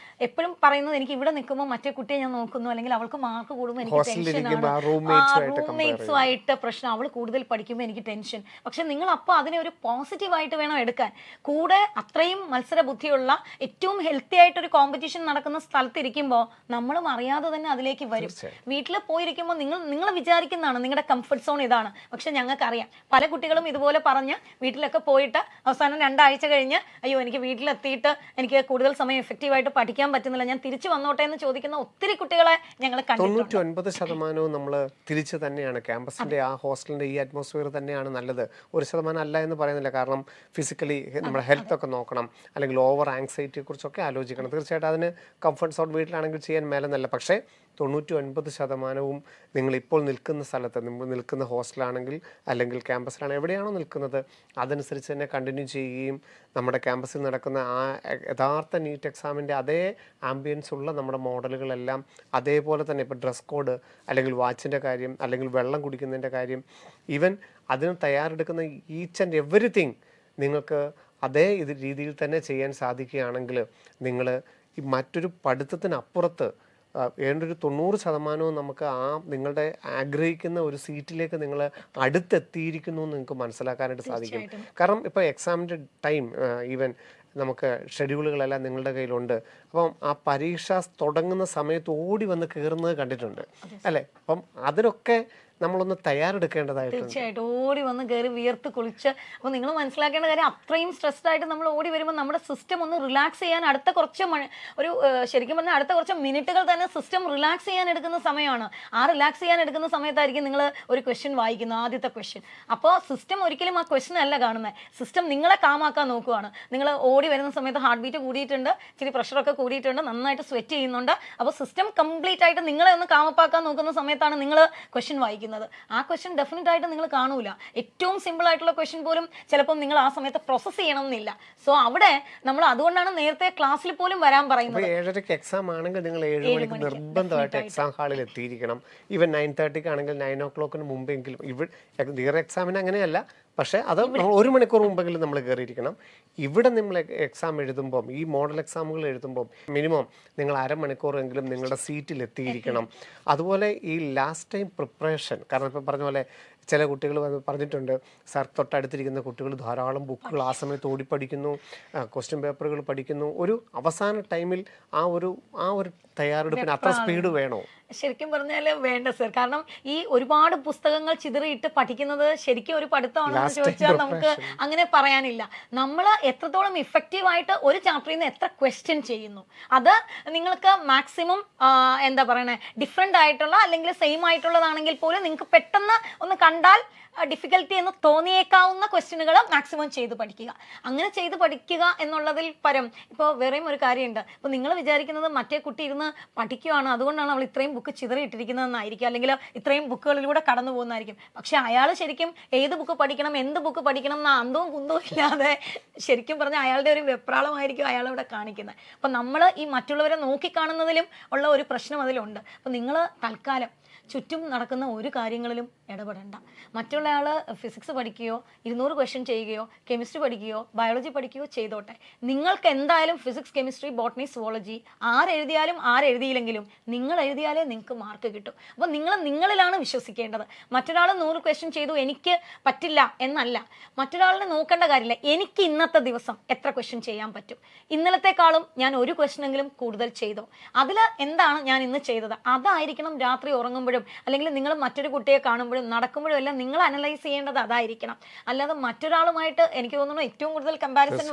എപ്പോഴും പറയുന്നത്, എനിക്ക് ഇവിടെ നിൽക്കുമ്പോൾ മറ്റേ കുട്ടിയെ ഞാൻ നോക്കുന്നു, അല്ലെങ്കിൽ അവൾക്ക് മാർക്ക് കൂടുമ്പോൾ എനിക്ക് ടെൻഷനാണ്, റൂംമേറ്റ്സുമായിട്ട് പ്രശ്നം, അവൾ കൂടുതൽ പഠിക്കുമ്പോൾ എനിക്ക് ടെൻഷൻ. പക്ഷെ നിങ്ങൾ അപ്പോൾ അതിനെ ഒരു പോസിറ്റീവായിട്ട് വേണം എടുക്കാൻ. കൂടെ അത്രയും മത്സര ബുദ്ധിയുള്ള, ഏറ്റവും ഹെൽത്തി ആയിട്ടൊരു കോമ്പറ്റീഷൻ നടക്കുന്ന സ്ഥലത്തിരിക്കുമ്പോൾ നമ്മളും അറിയാതെ തന്നെ അതിലേക്ക് വരും. വീട്ടിൽ പോയിരിക്കുമ്പോൾ നിങ്ങൾ വിചാരിക്കുന്നതാണ് നിങ്ങളുടെ കംഫർട്ട് സോൺ ഇതാണ്. പക്ഷെ ഞങ്ങൾക്കറിയാം പല കുട്ടികളും ഇതുപോലെ പറഞ്ഞ് വീട്ടിലൊക്കെ പോയിട്ട് അവസാനം 2 ആഴ്ച കഴിഞ്ഞ്, അയ്യോ എനിക്ക് വീട്ടിലെത്തിയിട്ട് എനിക്ക് കൂടുതൽ സമയം എഫക്റ്റീവായിട്ട് പഠിക്കാൻ പറ്റുന്നില്ല, ഞാൻ തിരിച്ചു വന്നോട്ടെ എന്ന് ചോദിക്കുന്ന ഒത്തിരി കുട്ടികളെ ഞങ്ങൾ കണ്ടിട്ടുണ്ട്. 99% നമ്മൾ തിരിച്ച് തന്നെയാണ്. ക്യാമ്പസിന്റെ ആ ഹോസ്റ്റലിന്റെ ഈ അറ്റ്മോസ്ഫിയർ തന്നെയാണ് നല്ലത്. 1% അല്ല എന്ന് പറയുന്നില്ല. കാരണം ഫിസിക്കലി നമ്മുടെ ഹെൽത്ത് ഒക്കെ നോക്കണം, അല്ലെങ്കിൽ ഓവർ ആങ്സൈറ്റിയെ കുറിച്ചൊക്കെ ആലോചിക്കണം. തീർച്ചയായിട്ടും അതിന് കംഫർട്ട് സോൺ വീട്ടിലാണെങ്കിൽ ചെയ്യാൻ മേലെന്നല്ല. പക്ഷേ 99% നിങ്ങളിപ്പോൾ നിൽക്കുന്ന സ്ഥലത്ത്, നിങ്ങൾ നിൽക്കുന്ന ഹോസ്റ്റലാണെങ്കിൽ അല്ലെങ്കിൽ ക്യാമ്പസിലാണെങ്കിൽ എവിടെയാണോ നിൽക്കുന്നത് അതനുസരിച്ച് തന്നെ കണ്ടിന്യൂ ചെയ്യുകയും നമ്മുടെ ക്യാമ്പസിൽ നടക്കുന്ന ആ യഥാർത്ഥ നീറ്റ് എക്സാമിൻ്റെ അതേ ആംബിയൻസ് ഉള്ള നമ്മുടെ മോഡലുകളെല്ലാം അതേപോലെ തന്നെ, ഇപ്പോൾ ഡ്രസ് കോഡ്, അല്ലെങ്കിൽ വാച്ചിൻ്റെ കാര്യം, അല്ലെങ്കിൽ വെള്ളം കുടിക്കുന്നതിൻ്റെ കാര്യം, ഈവൻ അതിന് തയ്യാറെടുക്കുന്ന ഈച്ച് ആൻഡ് എവറിത്തിങ് നിങ്ങൾക്ക് അതേ രീതിയിൽ തന്നെ ചെയ്യാൻ സാധിക്കുകയാണെങ്കിൽ നിങ്ങൾ ഈ മറ്റൊരു പഠിത്തത്തിനപ്പുറത്ത് ഏണ്ട ഒരു 90% നമുക്ക് ആ നിങ്ങളുടെ ആഗ്രഹിക്കുന്ന ഒരു സീറ്റിലേക്ക് നിങ്ങൾ അടുത്തെത്തിയിരിക്കുന്നു എന്ന് നിങ്ങൾക്ക് മനസ്സിലാക്കാനായിട്ട് സാധിക്കും. കാരണം ഇപ്പോൾ എക്സാമിൻ്റെ ടൈം, ഈവൻ നമുക്ക് ഷെഡ്യൂളുകളെല്ലാം നിങ്ങളുടെ കയ്യിലുണ്ട്. അപ്പം ആ പരീക്ഷ തുടങ്ങുന്ന സമയത്ത് ഓടി വന്ന് കയറുന്നത് കണ്ടിട്ടുണ്ട് അല്ലേ? അപ്പം അതിനൊക്കെ നമ്മളൊന്ന് തയ്യാറെടുക്കേണ്ടതായിട്ടുണ്ട്. തീർച്ചയായിട്ടും ഓടി വന്ന് കയറി വിയർത്ത് കുളിച്ച്. അപ്പോൾ നിങ്ങൾ മനസ്സിലാക്കേണ്ട കാര്യം, അത്രയും സ്ട്രെസ്ഡ് ആയിട്ട് നമ്മൾ ഓടി വരുമ്പോൾ നമ്മുടെ സിസ്റ്റം ഒന്ന് റിലാക്സ് ചെയ്യാൻ അടുത്ത കുറച്ച് ശരിക്കും പറഞ്ഞാൽ അടുത്ത കുറച്ച് മിനിറ്റുകൾ തന്നെ സിസ്റ്റം റിലാക്സ് ചെയ്യാൻ എടുക്കുന്ന സമയമാണ്. ആ റിലാക്സ് ചെയ്യാൻ എടുക്കുന്ന സമയത്തായിരിക്കും നിങ്ങൾ ഒരു ക്വസ്റ്റ്യൻ വായിക്കുന്നത്, ആദ്യത്തെ ക്വസ്റ്റ്യൻ. അപ്പോൾ സിസ്റ്റം ഒരിക്കലും ആ ക്വസ്റ്റ്യൻ അല്ല കാണുന്നത്, സിസ്റ്റം നിങ്ങളെ കാമാക്കാൻ നോക്കുകയാണ്. നിങ്ങൾ ഓടി വരുന്ന സമയത്ത് ഹാർട്ട് ബീറ്റ് കൂടിയിട്ടുണ്ട്, ഇച്ചിരി പ്രഷറൊക്കെ കൂടിയിട്ടുണ്ട്, നന്നായിട്ട് സ്വെറ്റ് ചെയ്യുന്നുണ്ട്. അപ്പോൾ സിസ്റ്റം കംപ്ലീറ്റ് ആയിട്ട് നിങ്ങളെ ഒന്ന് കാമപ്പാക്കാൻ നോക്കുന്ന സമയത്താണ് നിങ്ങൾ ക്വസ്റ്റ്യൻ വായിക്കുന്നത്. ആ ക്വസ്റ്റ്യൻ ഡെഫിനറ്റ് ആയിട്ട് നിങ്ങൾ കാണൂല. ഏറ്റവും സിമ്പിൾ ആയിട്ടുള്ള ക്വസ്റ്റ്യൻ പോലും ചിലപ്പോൾ നിങ്ങൾ ആ സമയത്ത് പ്രോസസ് ചെയ്യണമെന്നില്ല. സോ അവിടെ നമ്മൾ അതുകൊണ്ടാണ് നേരത്തെ ക്ലാസ്സിൽ പോലും വരാൻ പറയുന്നത്. 7:30 എക്സാം ആണെങ്കിൽ നിങ്ങൾ 7 മണിക്ക് നിർബന്ധമായിട്ട് എക്സാം ഹാളിൽ എത്തിയിരിക്കണം. ഈവൻ 9:30 ആണെങ്കിൽ 9 o'clock മുമ്പെങ്കിലും. ഇവിടെ എക്സാമിന് അങ്ങനെയല്ല, പക്ഷേ അത് നമ്മൾ 1 മണിക്കൂർ മുമ്പെങ്കിലും നമ്മൾ കയറിയിരിക്കണം. ഇവിടെ നമ്മൾ എക്സാം എഴുതുമ്പം, ഈ മോഡൽ എക്സാമുകൾ എഴുതുമ്പം മിനിമം നിങ്ങൾ 1/2 മണിക്കൂറെങ്കിലും നിങ്ങളുടെ സീറ്റിൽ എത്തിയിരിക്കണം. അതുപോലെ ഈ ലാസ്റ്റ് ടൈം പ്രിപ്പറേഷൻ, കാരണം ഇപ്പം പറഞ്ഞ പോലെ ചില കുട്ടികൾ പറഞ്ഞിട്ടുണ്ട്, സാർ തൊട്ടടുത്തിരിക്കുന്ന കുട്ടികൾ ധാരാളം ബുക്കുകൾ ആ സമയത്ത് ഓടിപ്പഠിക്കുന്നു, ക്വസ്റ്റ്യൻ പേപ്പറുകൾ പഠിക്കുന്നു. ഒരു അവസാന ടൈമിൽ ആ ഒരു തയ്യാറെടുപ്പിന് അത്ര സ്പീഡ് വേണോ? ശരിക്കും പറഞ്ഞാൽ വേണ്ട സർ. കാരണം ഈ ഒരുപാട് പുസ്തകങ്ങൾ ചിതറിയിട്ട് പഠിക്കുന്നത് ശരിക്കും ഒരു പഠിത്തമാണെന്ന് ചോദിച്ചാൽ നമുക്ക് അങ്ങനെ പറയാനില്ല. നമ്മൾ എത്രത്തോളം ഇഫക്റ്റീവായിട്ട് ഒരു ചാപ്റ്ററിൽ നിന്ന് എത്ര ക്വസ്റ്റ്യൻ ചെയ്യുന്നു, അത് നിങ്ങൾക്ക് മാക്സിമം എന്താ പറയണേ, ഡിഫറെൻ്റ് ആയിട്ടുള്ള അല്ലെങ്കിൽ സെയിം ആയിട്ടുള്ളതാണെങ്കിൽ പോലും നിങ്ങൾക്ക് പെട്ടെന്ന് ഒന്ന് കണ്ടാൽ ഡിഫിക്കൽട്ടി എന്ന് തോന്നിയേക്കാവുന്ന ക്വസ്റ്റ്യനുകൾ മാക്സിമം ചെയ്ത് പഠിക്കുക. അങ്ങനെ ചെയ്ത് പഠിക്കുക എന്നുള്ളതിൽ പരം ഇപ്പോൾ വേറെയും ഒരു കാര്യമുണ്ട്. ഇപ്പോൾ നിങ്ങൾ വിചാരിക്കുന്നത് മറ്റേ കുട്ടി ഇരുന്ന് പഠിക്കുകയാണ്, അതുകൊണ്ടാണ് അവൾ ഇത്രയും ബുക്ക് ചിതറിയിട്ടിരിക്കുന്നതെന്നായിരിക്കും, അല്ലെങ്കിൽ ഇത്രയും ബുക്കുകളിലൂടെ കടന്നു പോകുന്നതായിരിക്കും. പക്ഷെ അയാൾ ശരിക്കും ഏത് ബുക്ക് പഠിക്കണം, എന്ത് ബുക്ക് പഠിക്കണം എന്ന അന്തവും കുന്തവും ഇല്ലാതെ ശരിക്കും പറഞ്ഞാൽ അയാളുടെ ഒരു വെപ്രാളമായിരിക്കും അയാളവിടെ കാണിക്കുന്നത്. അപ്പം നമ്മൾ ഈ മറ്റുള്ളവരെ നോക്കിക്കാണുന്നതിലും ഉള്ള ഒരു പ്രശ്നം അതിലുണ്ട്. അപ്പം നിങ്ങൾ തൽക്കാലം ചുറ്റും നടക്കുന്ന ഒരു കാര്യങ്ങളിലും ഇടപെടണ്ട. മറ്റുള്ളയാൾ ഫിസിക്സ് പഠിക്കുകയോ 200 ക്വസ്റ്റ്യൻ ചെയ്യുകയോ കെമിസ്ട്രി പഠിക്കുകയോ ബയോളജി പഠിക്കുകയോ ചെയ്തോട്ടെ. നിങ്ങൾക്ക് എന്തായാലും ഫിസിക്സ്, കെമിസ്ട്രി, ബോട്ടണി, സുവോളജി ആരെഴുതിയാലും ആരെഴുതിയില്ലെങ്കിലും നിങ്ങൾ എഴുതിയാലേ നിങ്ങൾക്ക് മാർക്ക് കിട്ടും. അപ്പോൾ നിങ്ങളിലാണ് വിശ്വസിക്കേണ്ടത്. മറ്റൊരാൾ 100 ക്വസ്റ്റ്യൻ ചെയ്തു എനിക്ക് പറ്റില്ല എന്നല്ല. മറ്റൊരാളിനെ നോക്കേണ്ട കാര്യമില്ല. എനിക്ക് ഇന്നത്തെ ദിവസം എത്ര ക്വസ്റ്റ്യൻ ചെയ്യാൻ പറ്റും, ഇന്നലത്തെക്കാളും ഞാൻ ഒരു ക്വസ്റ്റ്യനെങ്കിലും കൂടുതൽ ചെയ്തോ, അതിൽ എന്താണ് ഞാൻ ഇന്ന് ചെയ്തത്, അതായിരിക്കണം രാത്രി ഉറങ്ങുമ്പോഴും അല്ലെങ്കിൽ നിങ്ങൾ മറ്റൊരു കുട്ടിയെ കാണുമ്പോഴും നടക്കുമ്പോഴും എല്ലാം നിങ്ങൾ അനലൈസ് ചെയ്യേണ്ടത് അതായിരിക്കണം. അല്ലാതെ മറ്റൊരാളുമായിട്ട് എനിക്ക് തോന്നുന്നു ഏറ്റവും കൂടുതൽ കമ്പാരിസൺ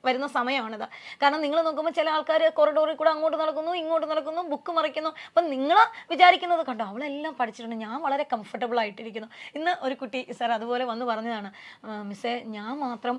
വരുന്ന സമയമാണിത്. കാരണം നിങ്ങൾ നോക്കുമ്പോൾ ചില ആൾക്കാർ കൊറിഡോറിൽ കൂടെ അങ്ങോട്ട് നടക്കുന്നു ഇങ്ങോട്ട് നടക്കുന്നു, ബുക്ക് മറിക്കുന്നു. അപ്പം നിങ്ങൾ വിചാരിക്കുന്നത് കണ്ടോ അവളെല്ലാം പഠിച്ചിട്ടുണ്ട്, ഞാൻ വളരെ കംഫർട്ടബിൾ ആയിട്ടിരിക്കുന്നു. ഇന്ന് ഒരു കുട്ടി സാർ അതുപോലെ വന്ന് പറഞ്ഞതാണ്, മിസ്സേ ഞാൻ മാത്രം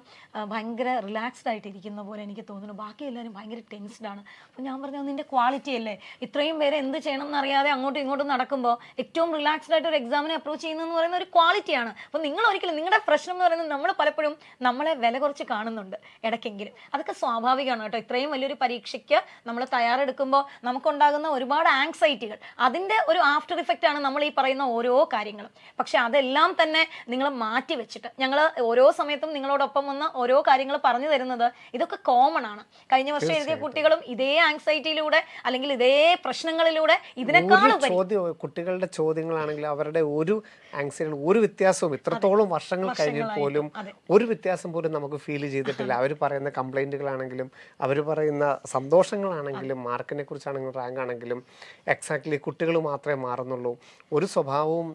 ഭയങ്കര റിലാക്സ്ഡ് ആയിട്ടിരിക്കുന്ന പോലെ എനിക്ക് തോന്നുന്നു, ബാക്കി എല്ലാവരും ഭയങ്കര ടെൻസ്ഡ് ആണ്. അപ്പോൾ ഞാൻ പറഞ്ഞു നിൻ്റെ ക്വാളിറ്റി അല്ലേ, ഇത്രയും പേരെ എന്ത് ചെയ്യണം എന്നറിയാതെ അങ്ങോട്ടും ഇങ്ങോട്ടും നടക്കുമ്പോൾ ഏറ്റവും റിലാക്സ്ഡ് ആയിട്ട് ഒരു എക്സാമിനെ അപ്രോച്ച് ചെയ്യുന്നതെന്ന് പറയുന്ന ഒരു ക്വാളിറ്റിയാണ്. അപ്പോൾ നിങ്ങൾ ഒരിക്കലും നിങ്ങളുടെ പ്രശ്നം എന്ന് പറയുന്നത് നമ്മൾ പലപ്പോഴും നമ്മളെ വില കുറച്ച് കാണുന്നുണ്ട് ഇടയ്ക്കെങ്കിലും. അതൊക്കെ സ്വാഭാവികമാണ് കേട്ടോ. ഇത്രയും വലിയൊരു പരീക്ഷയ്ക്ക് നമ്മൾ തയ്യാറെടുക്കുമ്പോൾ നമുക്കുണ്ടാകുന്ന ഒരുപാട് ആങ്സൈറ്റികൾ, അതിൻ്റെ ഒരു ആഫ്റ്റർ ഇഫക്റ്റ് ആണ് നമ്മൾ ഈ പറയുന്ന ഓരോ കാര്യങ്ങളും. പക്ഷെ അതെല്ലാം തന്നെ നിങ്ങൾ മാറ്റി വെച്ചിട്ട് ഞങ്ങൾ ഓരോ സമയത്തും നിങ്ങളോടൊപ്പം വന്ന് ഓരോ കാര്യങ്ങൾ പറഞ്ഞു തരുന്നത് ഇതൊക്കെ കോമൺ ആണ്. കഴിഞ്ഞ വർഷം എഴുതിയ കുട്ടികളും ഇതേ ആങ്സൈറ്റിയിലൂടെ അല്ലെങ്കിൽ ഇതേ പ്രശ്നങ്ങളിലൂടെ ഇതിനേക്കാൾ കുട്ടികളുടെ ചോദ്യങ്ങളാണെങ്കിൽ അവരുടെ ഒരു ആങ്സൈറ്റി ഒരു വ്യത്യാസവും ഇത്രത്തോളം വർഷങ്ങൾ കഴിഞ്ഞിൽ പോലും ഒരു വ്യത്യാസം പോലും നമുക്ക് ഫീൽ ചെയ്തിട്ടില്ല. അവർ പറയുന്ന കംപ്ലൈന്റുകളാണെങ്കിലും അവർ പറയുന്ന സന്തോഷങ്ങളാണെങ്കിലും മാർക്കിനെ കുറിച്ചാണെങ്കിലും റാങ്ക് ആണെങ്കിലും എക്സാക്ട്ലി കുട്ടികൾ മാത്രമേ മാറുന്നുള്ളൂ, ഒരു സ്വഭാവവും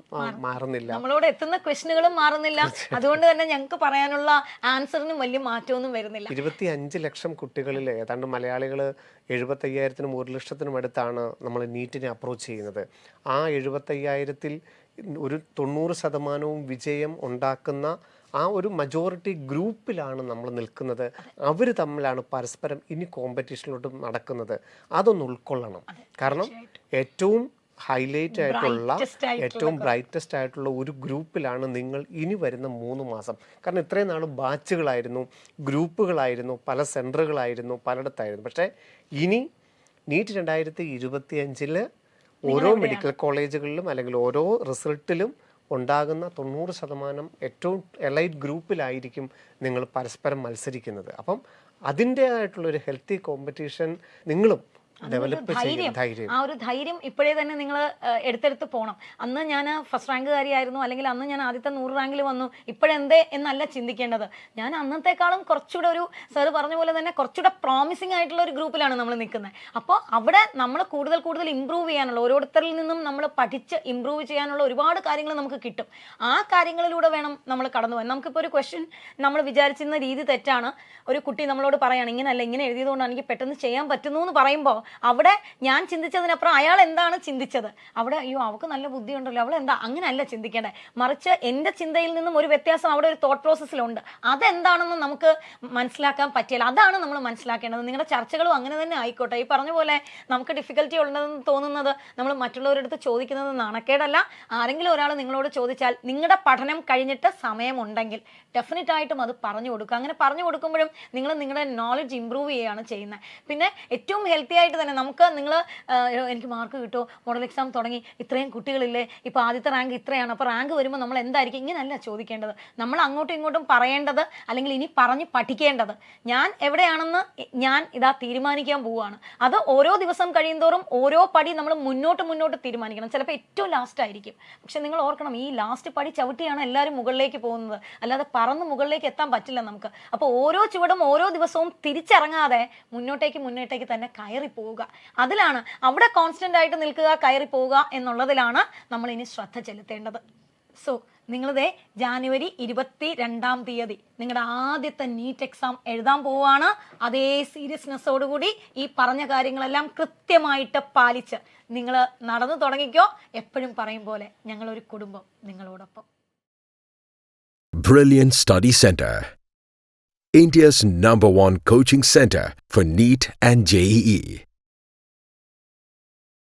മാറുന്നില്ല, നമ്മളോട് എത്തുന്ന ക്വസ്റ്റ്യനുകളും മാറുന്നില്ല. അതുകൊണ്ട് തന്നെ ഞങ്ങൾക്ക് പറയാനുള്ള ആൻസറിനും വലിയ മാറ്റമൊന്നും വരുന്നില്ല. 25 ലക്ഷം കുട്ടികളിൽ ഏതാണ്ട് മലയാളികൾ 75,000-നും 1,00,000-നും അടുത്താണ് നമ്മൾ നീറ്റിനെ അപ്രോച്ച് ചെയ്യുന്നത്. ആ 75,000-ൽ ഒരു 90% വിജയം ഉണ്ടാക്കുന്ന ആ ഒരു മജോറിറ്റി ഗ്രൂപ്പിലാണ് നമ്മൾ നിൽക്കുന്നത്. അവർ തമ്മിലാണ് പരസ്പരം ഇനി കോമ്പറ്റീഷനിലോട്ട് നടക്കുന്നത്. അതൊന്ന് ഉൾക്കൊള്ളണം. കാരണം ഏറ്റവും ഹൈലൈറ്റ് ആയിട്ടുള്ള ഏറ്റവും ബ്രൈറ്റസ്റ്റ് ആയിട്ടുള്ള ഒരു ഗ്രൂപ്പിലാണ് നിങ്ങൾ ഇനി വരുന്ന 3 മാസം. കാരണം ഇത്രയും നാളും ബാച്ചുകളായിരുന്നു, ഗ്രൂപ്പുകളായിരുന്നു, പല സെൻറ്ററുകളായിരുന്നു, പലയിടത്തായിരുന്നു. പക്ഷേ ഇനി നീറ്റ് 2025 ഓരോ മെഡിക്കൽ കോളേജുകളിലും അല്ലെങ്കിൽ ഓരോ റിസൾട്ടിലും ഉണ്ടാകുന്ന 90% ഏറ്റവും എലൈറ്റ് ഗ്രൂപ്പിലായിരിക്കും നിങ്ങൾ പരസ്പരം മത്സരിക്കുന്നത്. അപ്പം അതിൻ്റെ ആയിട്ടുള്ളൊരു ഹെൽത്തി കോമ്പറ്റീഷൻ നിങ്ങളും ഡെവലപ്പ് ചെയ്യണം. ആ ഒരു ധൈര്യം ഇപ്പോഴേ തന്നെ നിങ്ങൾ എടുത്തെടുത്ത് പോകണം. അന്ന് ഞാൻ ഫസ്റ്റ് റാങ്കുകാരിയായിരുന്നു അല്ലെങ്കിൽ അന്ന് ഞാൻ ആദ്യത്തെ 100 റാങ്കിൽ വന്നു, ഇപ്പോഴെന്തേ എന്നല്ല ചിന്തിക്കേണ്ടത്. ഞാൻ അന്നത്തെക്കാളും കുറച്ചുകൂടെ ഒരു സാറ് പറഞ്ഞ പോലെ തന്നെ കുറച്ചുകൂടെ പ്രോമിസിങ് ആയിട്ടുള്ള ഒരു ഗ്രൂപ്പിലാണ് നമ്മൾ നിൽക്കുന്നത്. അപ്പോൾ അവിടെ നമ്മൾ കൂടുതൽ ഇമ്പ്രൂവ് ചെയ്യാനുള്ള, ഓരോരുത്തരിൽ നിന്നും നമ്മൾ പഠിച്ച് ഇമ്പ്രൂവ് ചെയ്യാനുള്ള ഒരുപാട് കാര്യങ്ങൾ നമുക്ക് കിട്ടും. ആ കാര്യങ്ങളിലൂടെ വേണം നമ്മൾ കടന്നു പോകാൻ. നമുക്കിപ്പോൾ ഒരു ക്വസ്റ്റ്യൻ നമ്മൾ വിചാരിച്ചിരുന്ന രീതി തെറ്റാണ്, ഒരു കുട്ടി നമ്മളോട് പറയാണ് ഇങ്ങനെയല്ല ഇങ്ങനെ എഴുതിയതുകൊണ്ടാണ് എനിക്ക് പെട്ടെന്ന് ചെയ്യാൻ പറ്റുന്നു എന്ന് പറയുമ്പോൾ അവിടെ ഞാൻ ചിന്തിച്ചതിനപ്പുറം അയാൾ എന്താണ് ചിന്തിച്ചത്, അവിടെ അയ്യോ അവൾക്ക് നല്ല ബുദ്ധി ഉണ്ടല്ലോ അവൾ എന്താ, അങ്ങനെയല്ല ചിന്തിക്കേണ്ടത്. മറിച്ച് എൻ്റെ ചിന്തയിൽ നിന്നും ഒരു വ്യത്യാസം അവിടെ ഒരു തോട്ട് പ്രോസസ്സിലുണ്ട്, അതെന്താണെന്ന് നമുക്ക് മനസ്സിലാക്കാൻ പറ്റില്ല. അതാണ് നമ്മൾ മനസ്സിലാക്കേണ്ടത്. നിങ്ങളുടെ ചർച്ചകളും അങ്ങനെ തന്നെ ആയിക്കോട്ടെ. ഈ പറഞ്ഞ പോലെ നമുക്ക് ഡിഫിക്കൽറ്റി ഉള്ളതെന്ന് തോന്നുന്നത് നമ്മൾ മറ്റുള്ളവരടുത്ത് ചോദിക്കുന്നത് നാണക്കേടല്ല. ആരെങ്കിലും ഒരാൾ നിങ്ങളോട് ചോദിച്ചാൽ നിങ്ങളുടെ പഠനം കഴിഞ്ഞിട്ട് സമയമുണ്ടെങ്കിൽ ഡെഫിനറ്റ് ആയിട്ടും അത് പറഞ്ഞു കൊടുക്കുക. അങ്ങനെ പറഞ്ഞു കൊടുക്കുമ്പോഴും നിങ്ങൾ നിങ്ങളുടെ നോളജ് ഇമ്പ്രൂവ് ചെയ്യുകയാണ് ചെയ്യുന്നത്. പിന്നെ ഏറ്റവും ഹെൽത്തി ആയിട്ട് തന്നെ നമുക്ക് എനിക്ക് മാർക്ക് കിട്ടുമോ, മോഡൽ എക്സാം തുടങ്ങി, ഇത്രയും കുട്ടികളില്ലേ, ഇപ്പോൾ ആദ്യത്തെ റാങ്ക് ഇത്രയാണ്, അപ്പോൾ റാങ്ക് വരുമ്പോൾ നമ്മൾ എന്തായിരിക്കും, ഇങ്ങനെയല്ല ചോദിക്കേണ്ടത്. നമ്മൾ അങ്ങോട്ടും ഇങ്ങോട്ടും പറയേണ്ടത് അല്ലെങ്കിൽ ഇനി പറഞ്ഞ് പഠിക്കേണ്ടത് ഞാൻ എവിടെയാണെന്ന് ഞാൻ ഇതാ തീരുമാനിക്കാൻ പോവുകയാണ്. അത് ഓരോ ദിവസം കഴിയുന്തോറും ഓരോ പടി നമ്മൾ മുന്നോട്ട് തീരുമാനിക്കണം. ചിലപ്പോൾ ഏറ്റവും ലാസ്റ്റ് ആയിരിക്കും, പക്ഷെ നിങ്ങൾ ഓർക്കണം ഈ ലാസ്റ്റ് പടി ചവിട്ടിയാണ് എല്ലാവരും മുകളിലേക്ക് പോകുന്നത്, അല്ലാതെ പറന്ന് മുകളിലേക്ക് എത്താൻ പറ്റില്ല നമുക്ക്. അപ്പോൾ ഓരോ ചുവടും ഓരോ ദിവസവും തിരിച്ചിറങ്ങാതെ മുന്നോട്ടേക്ക് തന്നെ കയറി പോവുക. അതിലാണ് അവിടെ കോൺസ്റ്റന്റ് ആയിട്ട് നിൽക്കുക, കയറി പോവുക എന്നുള്ളതിലാണ് നമ്മൾ ഇനി ശ്രദ്ധ ചെലുത്തേണ്ടത്. സോ നിങ്ങളിതേ ജാനുവരി 22-ാം തീയതി നിങ്ങളുടെ ആദ്യത്തെ നീറ്റ് എക്സാം എഴുതാൻ പോവുകയാണ്. അതേ സീരിയസ്നെസ്സോടുകൂടി ഈ പറഞ്ഞ കാര്യങ്ങളെല്ലാം കൃത്യമായിട്ട് പാലിച്ച് നിങ്ങൾ നടന്നു തുടങ്ങിക്കോ. എപ്പോഴും പറയും പോലെ ഞങ്ങളൊരു കുടുംബം നിങ്ങളോടൊപ്പം. Brilliant Study Center, India's #1 coaching center for NEET and JEE.